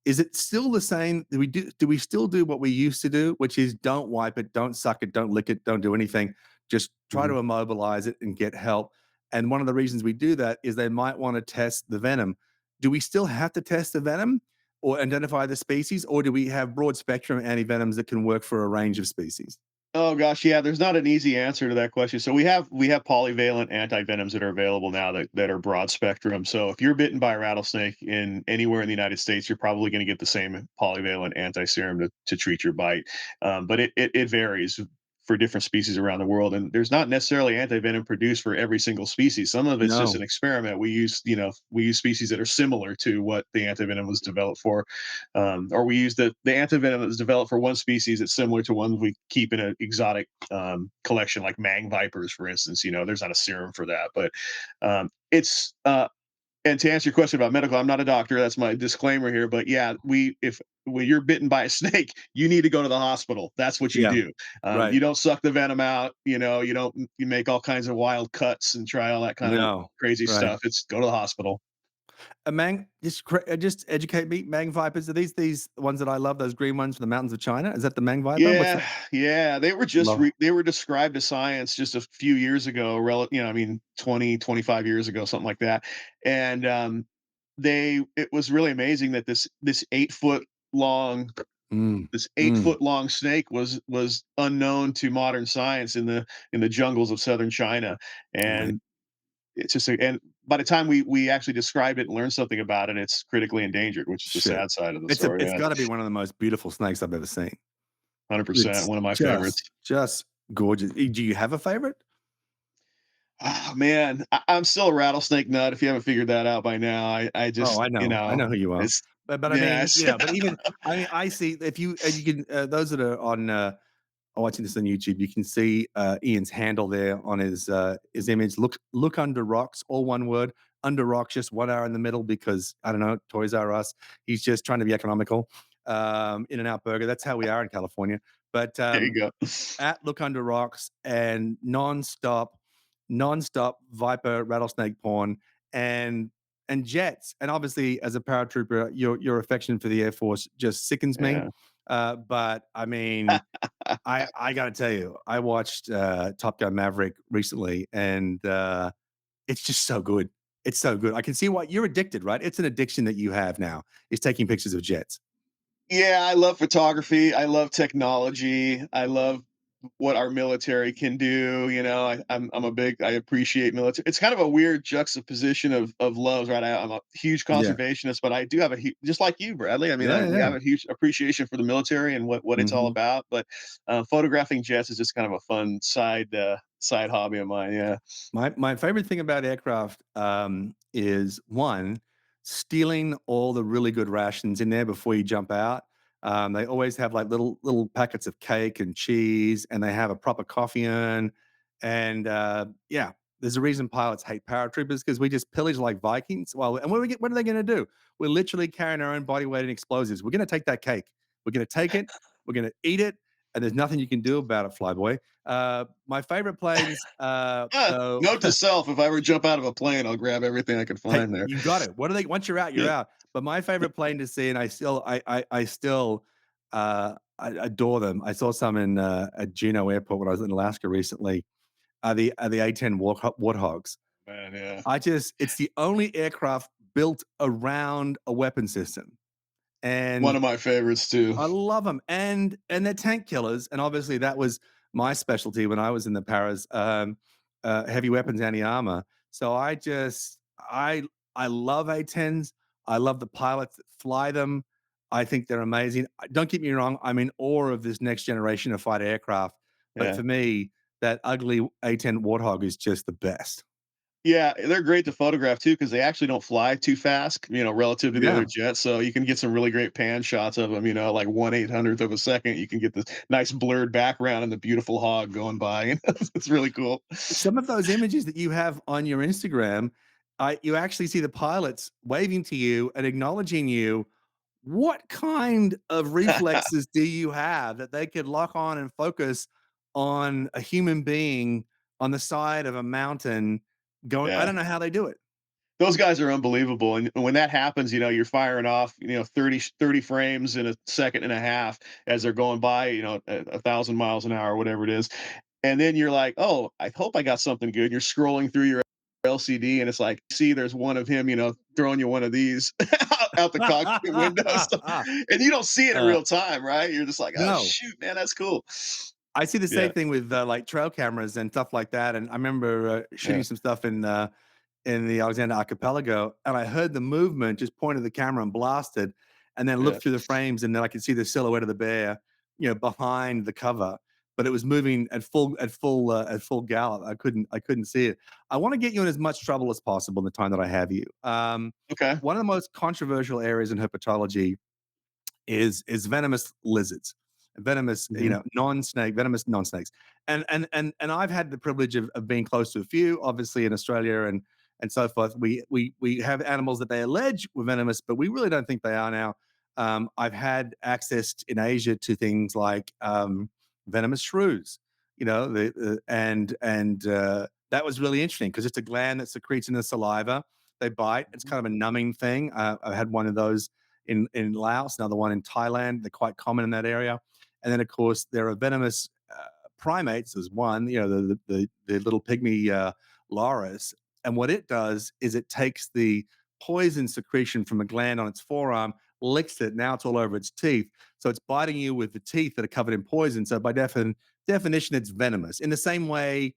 Is it still the same? Do we still do what we used to do, which is don't wipe it, don't suck it, don't lick it, don't do anything. Just try to immobilize it and get help. And one of the reasons we do that is they might want to test the venom. Do we still have to test the venom or identify the species, or do we have broad spectrum anti-venoms that can work for a range of species? Oh gosh, yeah, there's not an easy answer to that question. So we have polyvalent antivenoms that are available now that are broad spectrum. So if you're bitten by a rattlesnake in anywhere in the United States, you're probably going to get the same polyvalent anti-serum to treat your bite. But it varies for different species around the world, and there's not necessarily antivenom produced for every single species. Some of it's just No. an experiment. We use species that are similar to what the antivenom was developed for, or we use the antivenom that's developed for one species that's similar to ones we keep in an exotic collection, like mang vipers, for instance. There's not a serum for that, but it's and to answer your question about medical, I'm not a doctor. That's my disclaimer here. But yeah, if when you're bitten by a snake, you need to go to the hospital. That's what you Yeah. do. Right. You don't suck the venom out. You make all kinds of wild cuts and try all that kind of No. crazy Right. stuff. It's go to the hospital. Just educate me. Mang vipers, are these ones that I love? Those green ones from the mountains of China? Is that the mang viper? What's Yeah, that? yeah, Love. they were described to science just a few years ago, I mean 20, 25 years ago, something like that. And it was really amazing that this 8 foot long Mm, this eight mm, foot long snake was unknown to modern science in the jungles of southern China. right. And and by the time we actually described it and learned something about it, it's critically endangered, which is the Shit. sad side of the It's story. it's Yeah, gotta be one of the most beautiful snakes I've ever seen. 100%, It's one of my favorites. just gorgeous. Do you have a favorite? Oh man, I'm still a rattlesnake nut. If you haven't figured that out by now, I Oh, just, I know. I know who you are. it's But I yeah, mean, but even I see if you and you can those that are on watching this on YouTube, you can see Ian's handle there on his image. Look under rocks, all one word. Under rocks, just 1 hour in the middle because I don't know, Toys R Us. He's just trying to be economical. In and out burger. That's how we are in California. But there you go. at Look Under Rocks and nonstop viper rattlesnake porn and jets. And obviously, as a paratrooper, your affection for the Air Force just sickens me. Yeah. But I mean, I got to tell you, I watched Top Gun Maverick recently, and it's just so good. It's so good. I can see why you're addicted, right? It's an addiction that you have now. Is taking pictures of jets. Yeah, I love photography. I love technology. I love what our military can do. I appreciate military. It's kind of a weird juxtaposition of loves, right? I'm a huge Yeah, conservationist, but I do have just like you, Bradley. I mean, yeah, we yeah. have a huge appreciation for the military and what it's all Mhm. about. But photographing jets is just kind of a fun side hobby of mine. Yeah, My favorite thing about aircraft is one, stealing all the really good rations in there before you jump out. They always have like little packets of cake and cheese, and they have a proper coffee urn. And yeah, there's a reason pilots hate paratroopers because we just pillage like Vikings. Well, and what are they going to do? We're literally carrying our own body weight in explosives. We're going to take that cake. We're going to take it. We're going to eat it, and there's nothing you can do about it, flyboy. My favorite planes, though. note to self: if I ever jump out of a plane, I'll grab everything I can Hey, find there. you got it. What are they? Once you're out, you're Yeah. out. But my favorite plane to see, and I adore them. I saw some in at Juneau Airport when I was in Alaska recently. Are the A-10 Warthogs? Man, yeah. It's the only aircraft built around a weapon system, One and of my favorites too. I love them, and they're tank killers, and obviously that was my specialty when I was in the paras, heavy weapons, anti-armor. So I I love A-10s. I love the pilots that fly them. I think they're amazing. Don't get me wrong, I'm in awe of this next generation of fighter aircraft, but Yeah. for me, that ugly A-10 Warthog is just the best. Yeah, they're great to photograph too because they actually don't fly too fast, relative to the other Yeah. jets. So you can get some really great pan shots of them, like 1/800th of a second. You can get this nice blurred background and the beautiful hog going by. It's really cool. Some of those images that you have on your Instagram, you actually see the pilots waving to you and acknowledging you. What kind of reflexes do you have that they could lock on and focus on a human being on the side of a mountain going? I Yeah. don't know how they do it. Those guys are unbelievable. And when that happens, you're firing off, 30 frames in a second and a half as they're going by, 1,000 miles an hour, whatever it is. And then you're like, oh, I hope I got something good. You're scrolling through your LCD and it's like, see, there's one of him, throwing you one of these out the cockpit window. And you don't see it in Uh, real time, right? You're just like, oh, no, shoot, man, that's cool. I see the Yeah, same thing with like trail cameras and stuff like that. And I remember shooting yeah, some stuff in the Alexander Archipelago, and I heard the movement, just pointed the camera and blasted, and then yeah. looked through the frames, and then I could see the silhouette of the bear, behind the cover, but it was moving at full gallop. I couldn't see it. I want to get you in as much trouble as possible in the time that I have you. Okay. One of the most controversial areas in herpetology is venomous lizards, venomous, Hmm. venomous non-snakes. And I've had the privilege of being close to a few, obviously in Australia and so forth. We have animals that they allege were venomous, but we really don't think they are now. I've had access in Asia to things like venomous shrews, and that was really interesting because it's a gland that secretes in the saliva. They bite. It's kind of a numbing thing. I had one of those in Laos, another one in Thailand. They're quite common in that area. And then, of course, there are venomous primates. There's one, the little pygmy loris. And what it does is it takes the poison secretion from a gland on its forearm, licks it. Now it's all over its teeth. So it's biting you with the teeth that are covered in poison. So by definition, it's venomous. In the same way,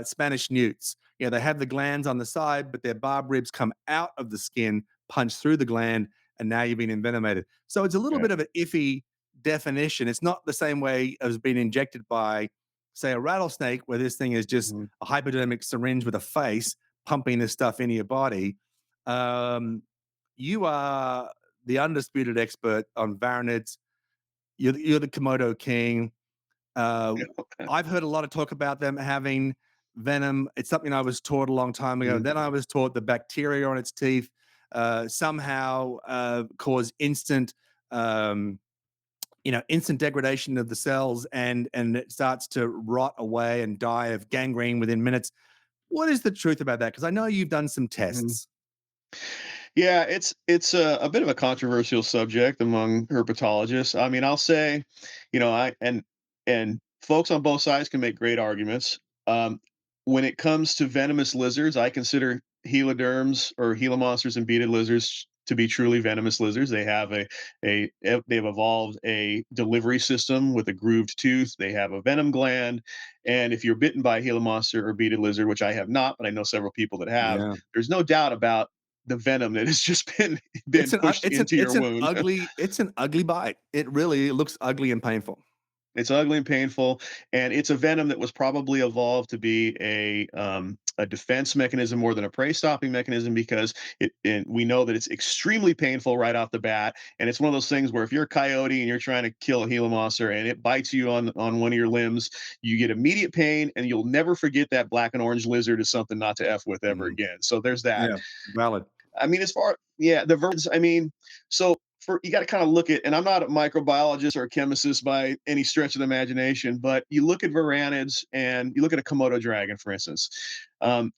Spanish newts. They have the glands on the side, but their barb ribs come out of the skin, punch through the gland, and now you've been envenomated. So it's a little Okay. bit of an iffy definition. It's not the same way as being injected by, say, a rattlesnake, where this thing is just Mhm. a hypodermic syringe with a face pumping this stuff into your body. Um, you are the undisputed expert on varanids. You're the Komodo king. uh, Yeah, okay. I've heard a lot of talk about them having venom. It's something I was taught a long time ago. Mhm. Then I was taught the bacteria on its teeth somehow cause um, instant degradation of the cells, and it starts to rot away and die of gangrene within minutes. What is the truth about that? Because I know you've done some Mhm. tests. Yeah, it's a bit of a controversial subject among herpetologists. I mean, I'll say, and folks on both sides can make great arguments. Um, when it comes to venomous lizards, I consider heloderms or Gila monsters and beaded lizards to be truly venomous lizards. They have they've evolved a delivery system with a grooved tooth. They have a venom gland, and if you're bitten by a Gila monster or beaded lizard, which I have not, but I know several people that have, Yeah. there's no doubt about the venom that has just been It's an pushed into your wound. it's an ugly bite. It looks ugly and painful. It's ugly and painful, and it's a venom that was probably evolved to be a defense mechanism more than a prey stopping mechanism because and we know that it's extremely painful right off the bat, and it's one of those things where if you're a coyote and you're trying to kill a Gila monster and it bites you on one of your limbs, you get immediate pain, and you'll never forget that black and orange lizard is something not to f with ever Mm, again. So there's that. yeah, valid. I mean, as far yeah, the verbs. I mean, so for you got to kind of look at, and I'm not a microbiologist or a chemist by any stretch of the imagination, but you look at varanids and you look at a Komodo dragon, for instance.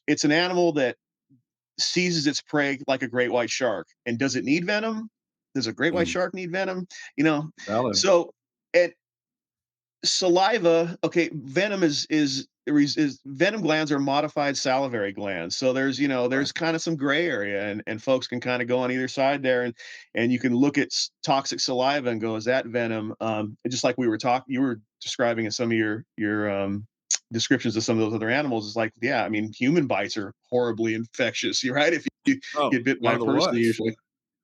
It's an animal that seizes its prey like a great white shark. And does it need venom? Does a great white Mm, shark need venom? You know, valid. so and saliva, okay, venom is venom glands are modified salivary glands. So Right. there's kind of some gray area, and folks can kind of go on either side there, and you can look at toxic saliva and go, is that venom? Just like you were describing in some of your descriptions of some of those other animals. It's like, yeah, I mean, human bites are horribly infectious. You're right. If you Oh, get bit one by of a the person, worst. usually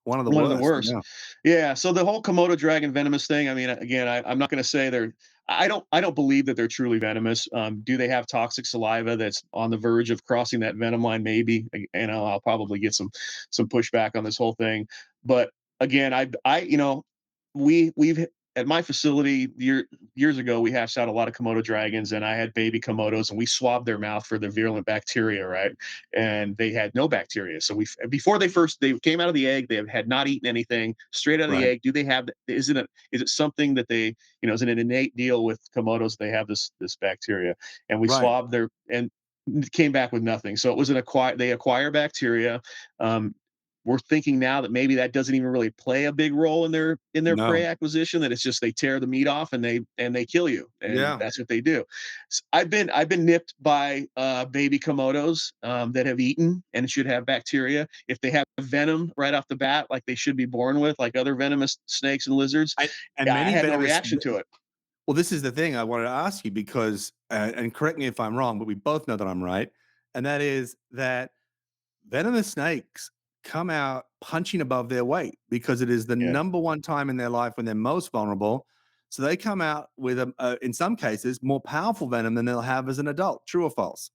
One of the one of the worst. worst. Yeah. Yeah, so the whole Komodo dragon venomous thing, I mean, again, I'm not gonna say I don't believe that they're truly venomous. Do they have toxic saliva that's on the verge of crossing that venom line? Maybe. And I'll probably get some pushback on this whole thing. But again, we've at my facility years ago, we hatched out a lot of Komodo dragons, and I had baby Komodos, and we swabbed their mouth for the virulent bacteria, right? And they had no bacteria. So before they came out of the egg, they had not eaten anything straight out of the Right. egg. Do they have? Is it something that they is it an innate deal with Komodos? They have this bacteria, and we Right. swabbed their and came back with nothing. So it was they acquire bacteria. Um, we're thinking now that maybe that doesn't even really play a big role in their prey No. acquisition. That it's just they tear the meat off and they kill you, and Yeah. that's what they do. I've been nipped by baby komodos that have eaten and should have bacteria. If they have venom right off the bat, like they should be born with, like other venomous snakes and lizards, And yeah, I many had no venomous reaction to it. Well, this is the thing I wanted to ask you because, and correct me if I'm wrong, but we both know that I'm right, and that is that venomous snakes come out punching above their weight because it is the Yeah. number one time in their life when they're most vulnerable. So they come out with, in some cases, more powerful venom than they'll have as an adult. True or false?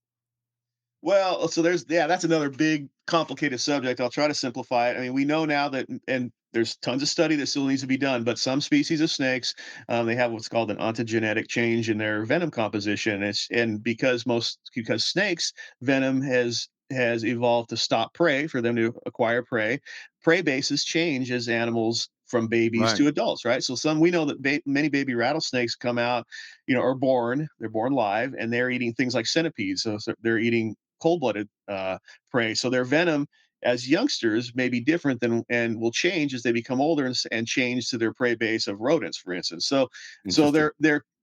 Well, so that's another big complicated subject. I'll try to simplify it. I mean, we know now that, and there's tons of study that still needs to be done, but some species of snakes, they have what's called an ontogenetic change in their venom composition. And because snakes venom has evolved to stop prey for them to acquire prey. Prey bases change as animals from babies Right. to adults, right? So we know that many baby rattlesnakes come out, are born. They're born live, and they're eating things like centipedes. So they're eating cold-blooded prey. So their venom as youngsters may be different than and will change as they become older and change to their prey base of rodents, for instance. So Interesting.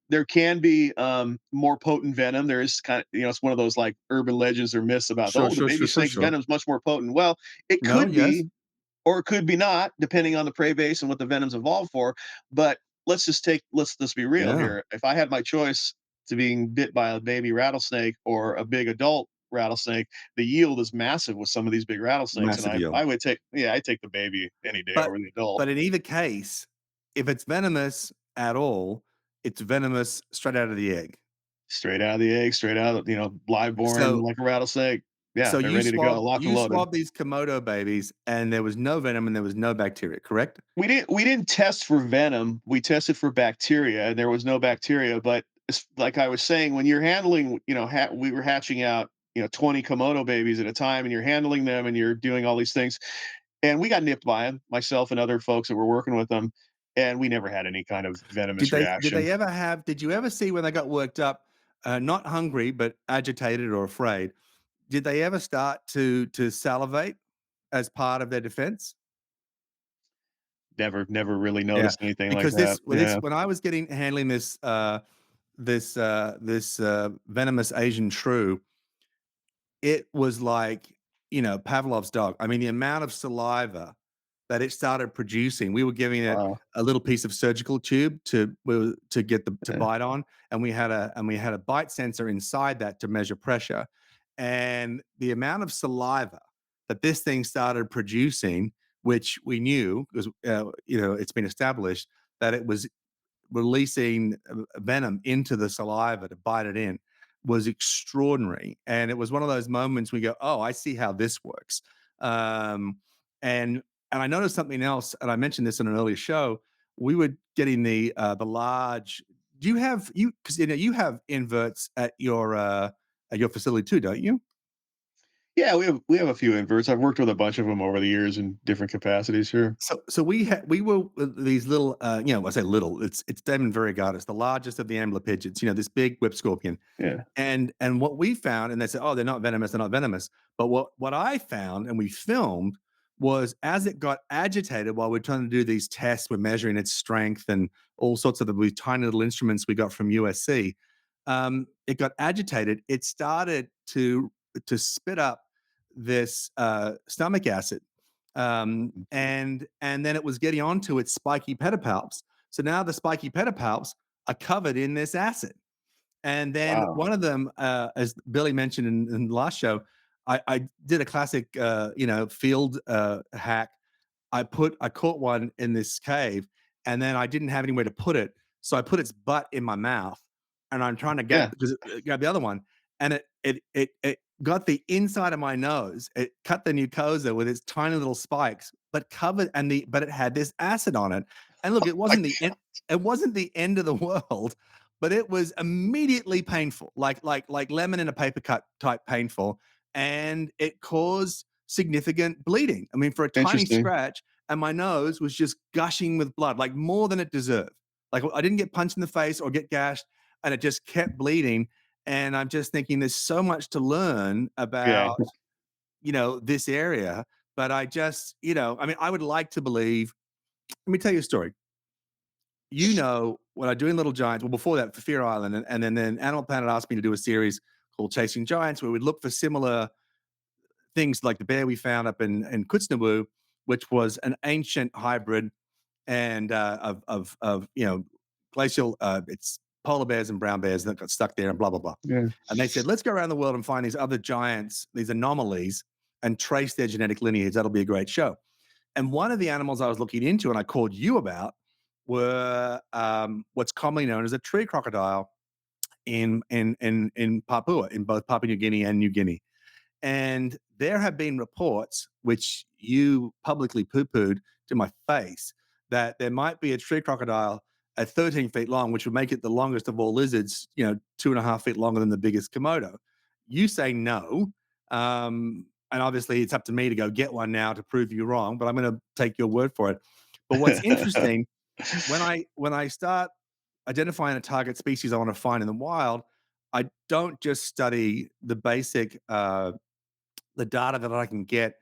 there can be more potent venom. There is kind of, it's one of those like urban legends or myths about, Sure, oh, the sure, baby sure, sure, snake's sure. venom is much more potent. Well, it No, could yes. be, or it could be not, depending on the prey base and what the venom's evolved for. But let's be real Yeah. here. If I had my choice to being bit by a baby rattlesnake or a big adult rattlesnake, the yield is massive with some of these big rattlesnakes, and Massive yield. I would I'd take the baby any day But over the adult. but in either case, if it's venomous at all, it's venomous straight out of the egg. Straight out of the egg, straight out of, live born So like a rattlesnake. Yeah, so they're ready to go, locked and you loaded. swabbed these Komodo babies and there was no venom and there was no bacteria, correct? We didn't test for venom. We tested for bacteria, and there was no bacteria. But like I was saying, when you're handling, we were hatching out, 20 Komodo babies at a time, and you're handling them, and you're doing all these things, and we got nipped by them, myself and other folks that were working with them, and we never had any kind of venomous reaction. Did you ever see when they got worked up, not hungry, but agitated or afraid, did they ever start to salivate as part of their defense? Never really Yeah, noticed anything like because that. this Yeah. when I was handling this venomous Asian shrew, it was like, Pavlov's dog. I mean, the amount of saliva that it started producing, we were giving it Wow. a little piece of surgical tube to get the to Yeah. bite on, and we had a bite sensor inside that to measure pressure, and the amount of saliva that this thing started producing, which we knew because it's been established that it was releasing venom into the saliva to bite it in was extraordinary. And it was one of those moments we go, oh, I see how this works. Um, and and I noticed something else, and I mentioned this in an earlier show. We were getting the large. Do you have you because you have inverts at your facility too, don't you? Yeah, we have a few inverts. I've worked with a bunch of them over the years in different capacities. Sure. So we were these little I say little, it's Demon variegatus, the largest of the ambler pigeons, this big whip scorpion. Yeah. And what we found, and they said, "Oh, they're not venomous, they're not venomous." But what I found, and we filmed, was as it got agitated while we're trying to do these tests, we're measuring its strength and all sorts of these tiny little instruments we got from USC. It got agitated. It started to spit up this stomach acid, and then it was getting onto its spiky pedipalps. So now the spiky pedipalps are covered in this acid. And then Wow. one of them, as Billy mentioned in the last show, I did a classic, field hack. I caught one in this cave, and then I didn't have anywhere to put it, so I put its butt in my mouth, and I'm trying to Yeah. grab the other one, and it got the inside of my nose. It cut the mucosa with its tiny little spikes, but but it had this acid on it. And look, it wasn't the end of the world, but it was immediately painful, like lemon in a paper cut type painful, and it caused significant bleeding. I mean, for a tiny Interesting. scratch, and my nose was just gushing with blood, like more than it deserved. Like I didn't get punched in the face or get gashed, and it just kept bleeding. And I'm just thinking there's so much to learn Yeah. about, this area. But I just, I mean, I would like to believe. Let me tell you a story. When I do in Little Giants, well, before that, for Fear Island, and then Animal Planet asked me to do a series called Chasing Giants, where we'd look for similar things like the bear we found up in Kutsnawu, which was an ancient hybrid and of glacial, it's polar bears and brown bears that got stuck there and blah, blah, blah. Yeah. And they said, let's go around the world and find these other giants, these anomalies, and trace their genetic lineage. That'll be a great show. And one of the animals I was looking into and I called you about were what's commonly known as a tree crocodile in Papua, in both Papua New Guinea and New Guinea. And there have been reports, which you publicly poo-pooed to my face, that there might be a tree crocodile at 13 feet long, which would make it the longest of all lizards, 2.5 feet longer than the biggest Komodo. You say no. And obviously it's up to me to go get one now to prove you wrong, but I'm going to take your word for it. But what's interesting, when I start identifying a target species I want to find in the wild, I don't just study the basic the data that I can get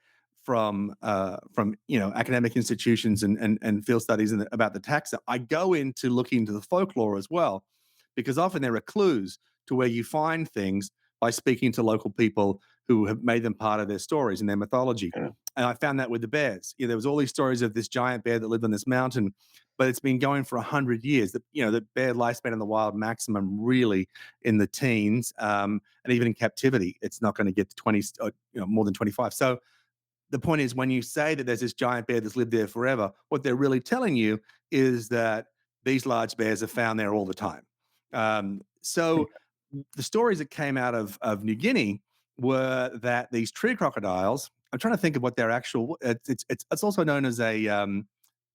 from academic institutions and field studies about the taxa. I go into looking into the folklore as well, because often there are clues to where you find things by speaking to local people who have made them part of their stories and their mythology. Yeah. And I found that with the bears. There was all these stories of this giant bear that lived on this mountain, but it's been going for 100 years. The bear lifespan in the wild maximum really in the teens, and even in captivity, it's not going to get to 20, more than 25. So the point is, when you say that there's this giant bear that's lived there forever, what they're really telling you is that these large bears are found there all the time. So the stories that came out of New Guinea were that these tree crocodiles, I'm trying to think of what their actual, it's also known as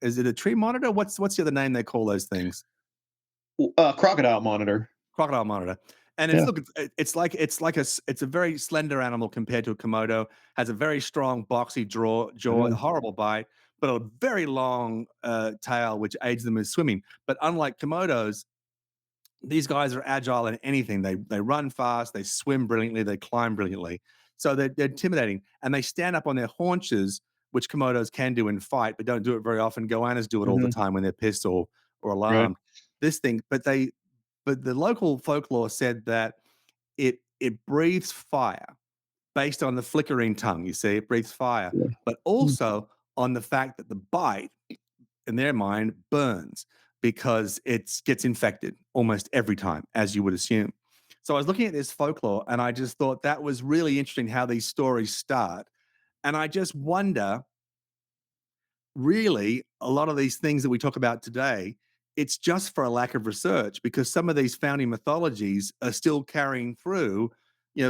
is it a tree monitor? What's the other name they call those things? Crocodile monitor. Crocodile monitor. And Yeah. it's a very slender animal compared to a Komodo, has a very strong boxy jaw, Mhm. a horrible bite, but a very long tail, which aids them in swimming. But unlike Komodos, these guys are agile in anything. They run fast, they swim brilliantly, they climb brilliantly. So they're intimidating, and they stand up on their haunches, which Komodos can do in fight, but don't do it very often. Goannas do it all the Mhm. time when they're pissed or Right. alarmed. This thing, but the local folklore said that it breathes fire based on the flickering tongue. You see, it breathes fire, Yeah. but also on the fact that the bite, in their mind, burns because it gets infected almost every time, as you would assume. So I was looking at this folklore, and I just thought that was really interesting how these stories start. And I just wonder, really, a lot of these things that we talk about today, it's just for a lack of research, because some of these founding mythologies are still carrying through.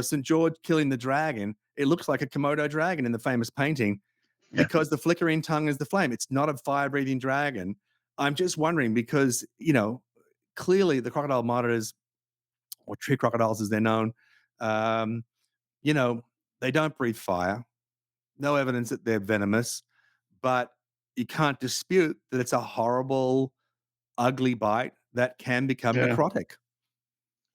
St. George killing the dragon, it looks like a Komodo dragon in the famous painting Yeah. because the flickering tongue is the flame. It's not a fire breathing dragon. I'm just wondering because, clearly the crocodile monitors, or tree crocodiles as they're known, um, you know, they don't breathe fire. No evidence that they're venomous, but you can't dispute that it's a horrible, ugly bite that can become Yeah. necrotic.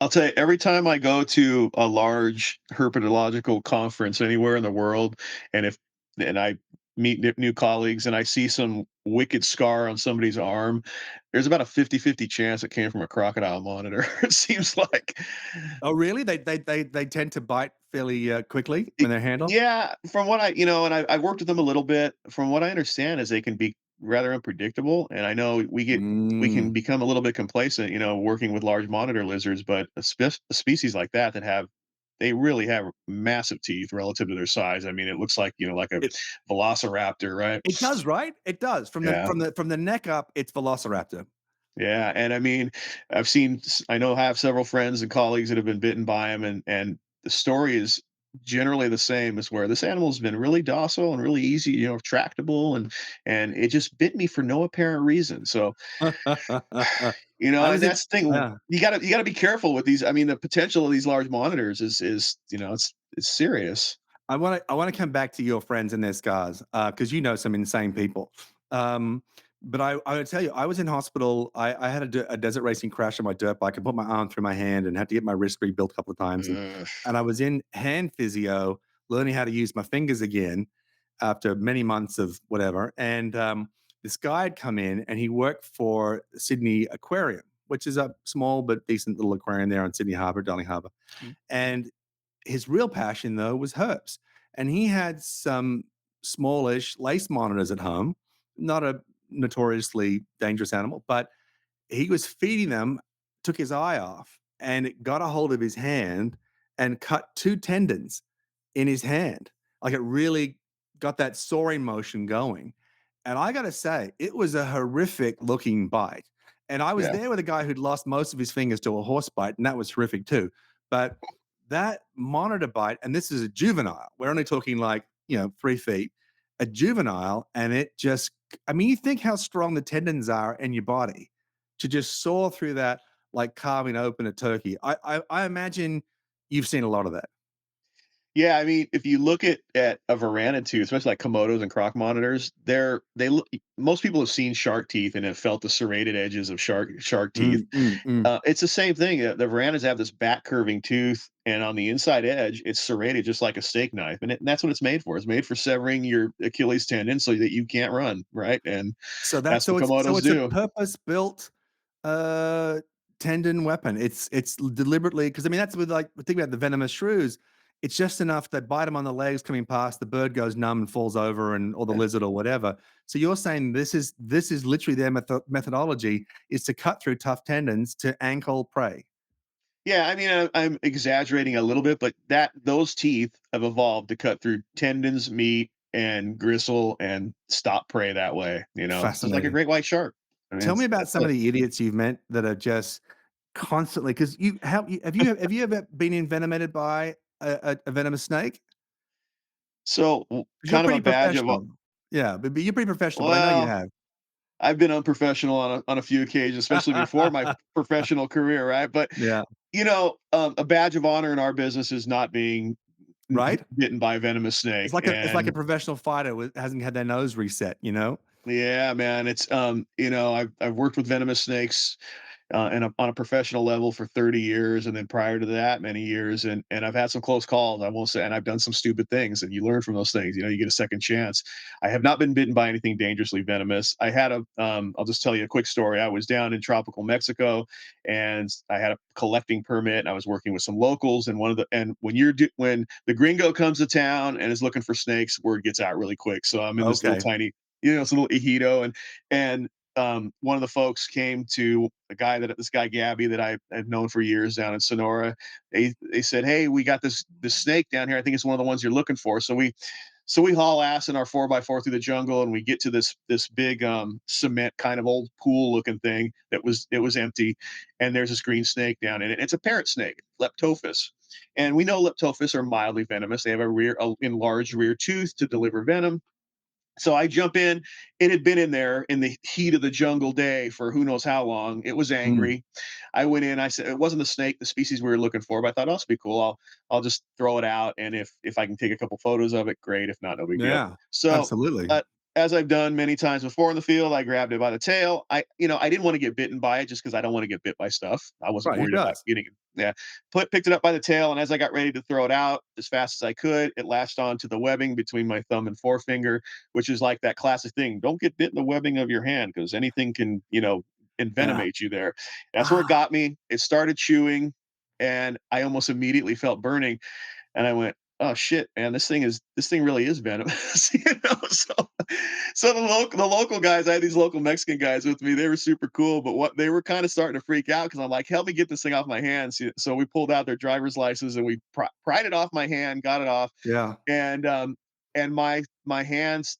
I'll tell you, every time I go to a large herpetological conference anywhere in the world, and I meet new colleagues and I see some wicked scar on somebody's arm, there's about a 50-50 chance it came from a crocodile monitor. It seems like. Oh, really? They tend to bite fairly quickly Y when they're handled? Yeah, from what and I've worked with them a little bit. From what I understand is they can be rather unpredictable, and I know we can Mm. become a little bit complacent, working with large monitor lizards, but a species like that they really have massive teeth relative to their size. I mean, it looks like, like a It velociraptor, right? it does, right? It does. From the Yeah. from the from the neck up, it's Velociraptor. Yeah, and I mean, I know I have several friends and colleagues that have been bitten by them, and the story is generally the same, as where this animal's been really docile and really easy, tractable, and it just bit me for no apparent reason. So, I and was in that's the thing. yeah. You gotta be careful with these. I mean, the potential of these large monitors is it's serious. I wanna come back to your friends and their scars, because you know some insane people. Um, but I would tell you, I was in hospital. I had a desert racing crash on my dirt bike. I put my arm through my hand and had to get my wrist rebuilt a couple of times, and Ugh. and I was in hand physio, learning how to use my fingers again after many months of whatever. And this guy had come in, and he worked for Sydney Aquarium, which is a small but decent little aquarium there on Sydney Harbour, Darling Harbour. Mm. And his real passion, though, was herps. And he had some smallish lace monitors at home, not a notoriously dangerous animal, but he was feeding them, took his eye off, and it got a hold of his hand and cut 2 tendons in his hand. Like, it really got that sawing motion going. And I gotta say, it was a horrific looking bite. And I was Yeah. there with a guy who'd lost most of his fingers to a horse bite, and that was horrific too. But that monitor bite, and this is a juvenile, we're only talking like, 3 feet, a juvenile, and it just, I mean, you think how strong the tendons are in your body to just saw through that like carving open a turkey. I imagine you've seen a lot of that. Yeah, I mean, if you look at a Varana tooth, especially like Komodos and croc monitors, they look. Most people have seen shark teeth and have felt the serrated edges of shark teeth. Mm, mm, mm. It's the same thing. The Varanas have this back curving tooth, and on the inside edge, it's serrated just like a steak knife, and that's what it's made for. It's made for severing your Achilles tendon so that you can't run, right? And So that's what so Komodos it's a do. purpose-built, uh, tendon weapon. It's deliberately, because I mean, that's with, like, think about the venomous shrews. It's just enough they bite them on the legs coming past, the bird goes numb and falls over, and or the lizard or whatever. So you're saying this is literally their methodology, is to cut through tough tendons to ankle prey. Yeah, I mean, I'm exaggerating a little bit, but those teeth have evolved to cut through tendons, meat, and gristle, and stop prey that way. Just like a Fascinating. great white shark. I mean, Tell me about that's some of it. the idiots you've met that are just constantly, because have you ever been envenomated by a venomous snake? So 'Cause you're kind of a pretty badge of professional. Yeah, but you're pretty professional, but I know you well, have. I've been unprofessional on a few occasions, especially before my professional career, right? But Yeah, a badge of honor in our business is not being right? bitten by a venomous snake, It's like a and professional fighter with hasn't had their nose reset, you know? yeah, man, it's I've worked with venomous snakes on a professional level for 30 years, and then prior to that, many years, and I've had some close calls. I will say, and I've done some stupid things, and you learn from those things. You get a second chance. I have not been bitten by anything dangerously venomous. I had I'll just tell you a quick story. I was down in tropical Mexico, and I had a collecting permit. And I was working with some locals, and when the gringo comes to town and is looking for snakes, word gets out really quick. So I'm in this little Okay. tiny, it's a little ejito, and one of the folks came to this guy Gabby that I've known for years down in Sonora. They said, "Hey, we got this snake down here. I think it's one of the ones you're looking for." So we haul ass in our 4x4 through the jungle, and we get to this big cement kind of old pool looking thing it was empty, and there's this green snake down in it. It's a parrot snake, Leptophis. And we know Leptophis are mildly venomous. They have a enlarged rear tooth to deliver venom. So I jump in. It had been in there in the heat of the jungle day for who knows how long. It was Mm, angry. I went in. I said it wasn't the snake, the species we were looking for, but I thought, oh, this will be cool. I'll just throw it out, and if I can take a couple photos of it, great. If not, no big deal. yeah, So, absolutely. uh, as I've done many times before in the field, I grabbed it by the tail. I didn't want to get bitten by it just because I don't want to get bit by stuff. I wasn't Right, who worried about does? getting it. Yeah, picked it up by the tail, and as I got ready to throw it out as fast as I could, it latched onto the webbing between my thumb and forefinger, which is like that classic thing. Don't get bit in the webbing of your hand because anything can, Yeah. envenomate you there. That's where it Ah, got me. It started chewing, and I almost immediately felt burning. And I went, "Oh shit, man, this thing really is venomous." So the local guys, I had these local Mexican guys with me. They were super cool, but what they were kind of starting to freak out because I'm like, "Help me get this thing off my hands." So we pulled out their driver's license and we pried it off my hand, got it off, yeah. and my hands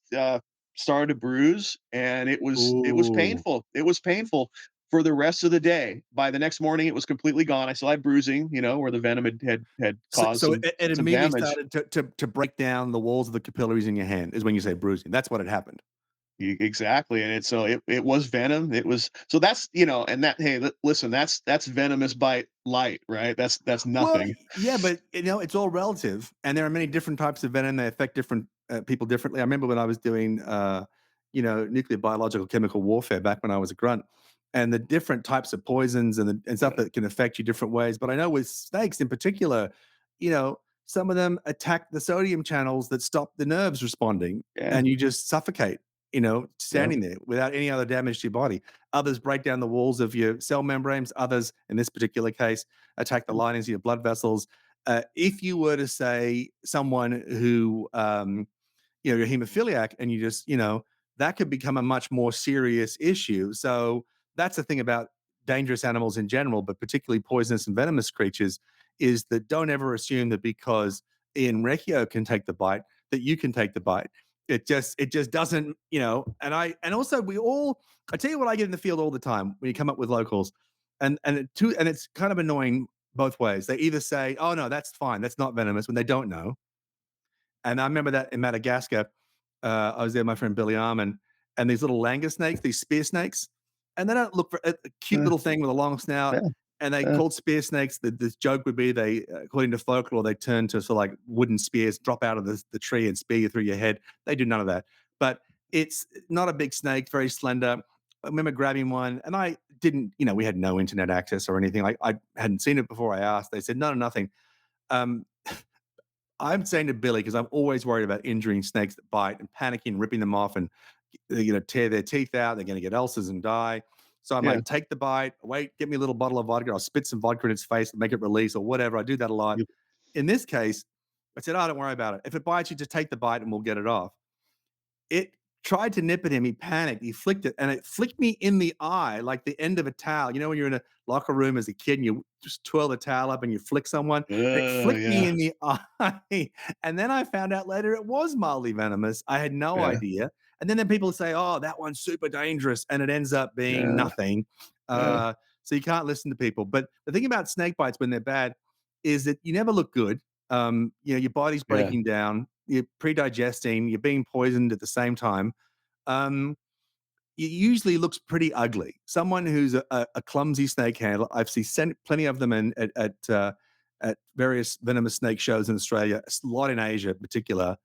started to bruise, and it was Ooh. painful. It was painful for the rest of the day. By the next morning, it was completely gone. I still had bruising, where the venom had So caused so some it some immediately damage. started to break down the walls of the capillaries in your hand, is when you say bruising. That's what had happened. Exactly, and it was venom. It was so that's and that hey, listen, that's venomous bite light, right? That's Well, nothing. yeah, but it's all relative, and there are many different types of venom. They affect different people differently. I remember when I was doing, nuclear biological chemical warfare back when I was a grunt, and the different types of poisons and stuff that can affect you different ways. But I know with snakes in particular, some of them attack the sodium channels that stop the nerves responding, Yeah, and you just suffocate. yeah, Standing there without any other damage to your body. Others break down the walls of your cell membranes. Others, in this particular case, attack the linings of your blood vessels. If you were to say someone who, you're hemophiliac, and that could become a much more serious issue. So that's the thing about dangerous animals in general, but particularly poisonous and venomous creatures, is that don't ever assume that because Ian Recchio can take the bite, that you can take the bite. It just doesn't, and also I tell you what I get in the field all the time when you come up with locals, and it's kind of annoying both ways. They either say, "Oh no, that's fine, that's not venomous," when they don't know. And I remember that in Madagascar, I was there with my friend Billy Armin, and these little langur snakes, these spear snakes, and they don't look for a cute Yeah, little thing with a long snout, yeah, and they yeah, called spear snakes. The joke would be they, according to folklore, they turn to sort of like wooden spears, drop out of the tree and spear you through your head. They do none of that. But it's not a big snake, very slender. I remember grabbing one, and I didn't, we had no internet access or anything. I hadn't seen it before I asked. They said, no, nothing. Um, I'm saying to Billy, because I'm always worried about injuring snakes that bite and panicking, ripping them off, and they're going to tear their teeth out. They're going to get ulcers and die. So I'm yeah. like, take the bite, wait, get me a little bottle of vodka. I'll spit some vodka in its face and make it release or whatever. I do that a lot. Yep. In this case, I said, oh, don't worry about it. If it bites you, just take the bite and we'll get it off. It tried to nip at him. He panicked. He flicked it, and it flicked me in the eye like the end of a towel. You know, when you're in a locker room as a kid and you just twirl the towel up and you flick someone, and it flicked me Yeah, in the eye. And then I found out later it was mildly venomous. I had no yeah, idea. And then people say, "Oh, that one's super dangerous," and it ends up being yeah, nothing. yeah, So you can't listen to people. But the thing about snake bites when they're bad is that you never look good. Your body's yeah, breaking down, you're pre-digesting, you're being poisoned at the same time. Um, it usually looks pretty ugly. Someone who's a clumsy snake handler, I've seen plenty of them at various venomous snake shows in Australia, a lot in Asia in particular.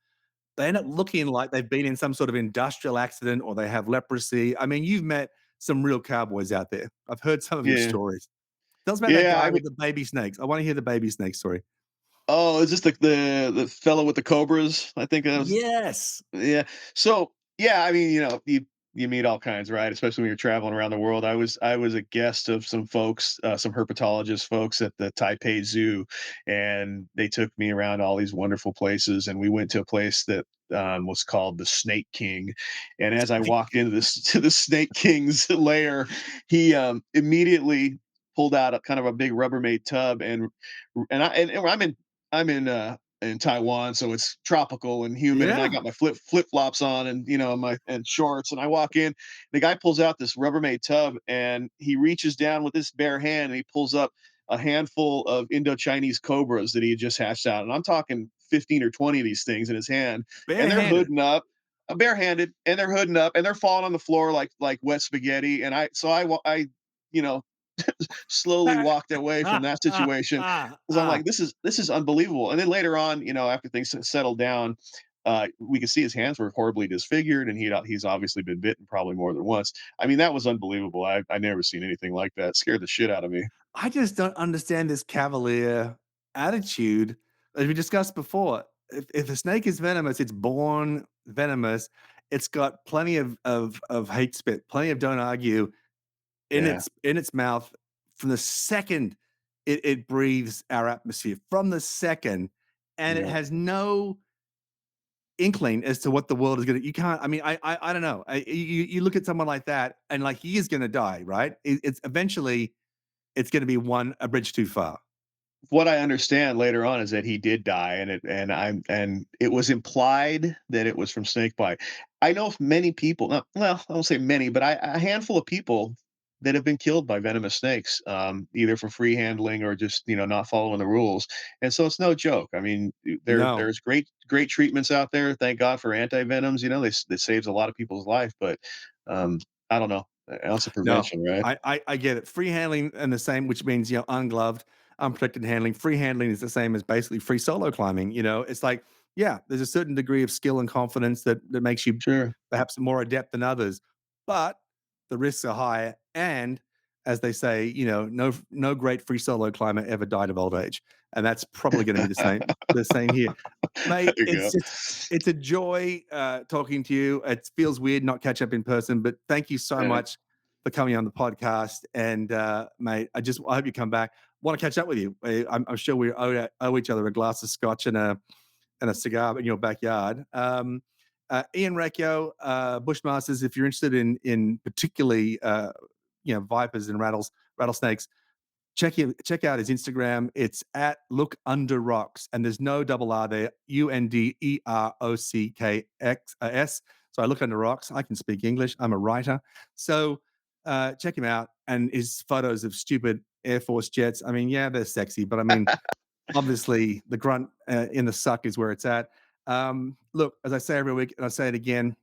They end up looking like they've been in some sort of industrial accident or they have leprosy. I mean, you've met some real cowboys out there. I've heard some of your yeah, stories. Tell us about that yeah. guy I mean, with the baby snakes. I want to hear the baby snake story. oh, is this the fellow with the cobras? I think that was. Yes. Yeah. So, yeah, I mean, you meet all kinds, right? Especially when you're traveling around the world. I was a guest of some folks, some herpetologist folks at the Taipei Zoo, and they took me around all these wonderful places. And we went to a place that was called the Snake King. And as I walked into this to the Snake King's lair, he immediately pulled out a kind of a big Rubbermaid tub, and I'm in Taiwan, so it's tropical and humid, and I Yeah. got my flip flops on, and my and shorts, and I walk in. The guy pulls out this Rubbermaid tub, and he reaches down with his bare hand, and he pulls up a handful of Indo-Chinese cobras that he had just hatched out, and I'm talking 15 or 20 of these things in his hand, and they're Barehanded. hooding up, barehanded, and they're hooding up, and they're falling on the floor like wet spaghetti, and I you know slowly walked away from that situation because I'm like, this is unbelievable. And then later on, after things settled down, we could see his hands were horribly disfigured, and he's obviously been bitten probably more than once. I mean, that was unbelievable. I never seen anything like that. It scared the shit out of me. I just don't understand this cavalier attitude, as we discussed before. If a snake is venomous, it's born venomous. It's got plenty of hate spit, plenty of don't argue in Yeah, its mouth from the second it breathes our atmosphere. From the second, and it yeah. has no inkling as to what the world is gonna. You can't. I mean, I don't know. You look at someone like that, and like he is gonna die, right? It's eventually it's gonna be a bridge too far. What I understand later on is that he did die, and it was implied that it was from snake bite. I know of many people, not, well, I won't say many, but a handful of people that have been killed by venomous snakes, either for free handling or just not following the rules. And so it's no joke. I mean, No, there's great treatments out there. Thank God for anti venoms. That saves a lot of people's life, but um, I don't know, an ounce of no, prevention, right? I get it. Free handling and the same, which means ungloved, unprotected handling. Free handling is the same as basically free solo climbing. It's like there's a certain degree of skill and confidence that makes you Sure. perhaps more adept than others, but the risks are higher. And as they say, no great free solo climber ever died of old age, and that's probably going to be the same here. There Mate, you go. it's a joy talking to you. It feels weird not catch up in person, but thank you so Yeah. much for coming on the podcast. And mate, I hope you come back. Want to catch up with you. I'm sure we owe each other a glass of scotch and a cigar in your backyard. Ian Recchio, Bushmasters. If you're interested in particularly vipers and rattlesnakes, check out his Instagram. It's at Look Under Rocks, and there's no double R there. UNDEROCKS. So I look under rocks. I can speak English. I'm a writer. So check him out. And his photos of stupid Air Force jets. I mean, yeah, they're sexy, but I mean, obviously the grunt in the suck is where it's at. Look, as I say every week, and I say it again,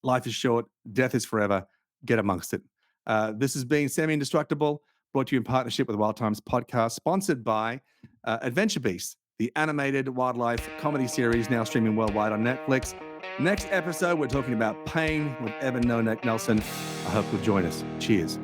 life is short, death is forever. Get amongst it. This has been Semi-Indestructible, brought to you in partnership with the Wild Times podcast, sponsored by Adventure Beast, the animated wildlife comedy series now streaming worldwide on Netflix. Next episode, we're talking about pain with Evan No Neck Nelson. I hope you'll join us. Cheers.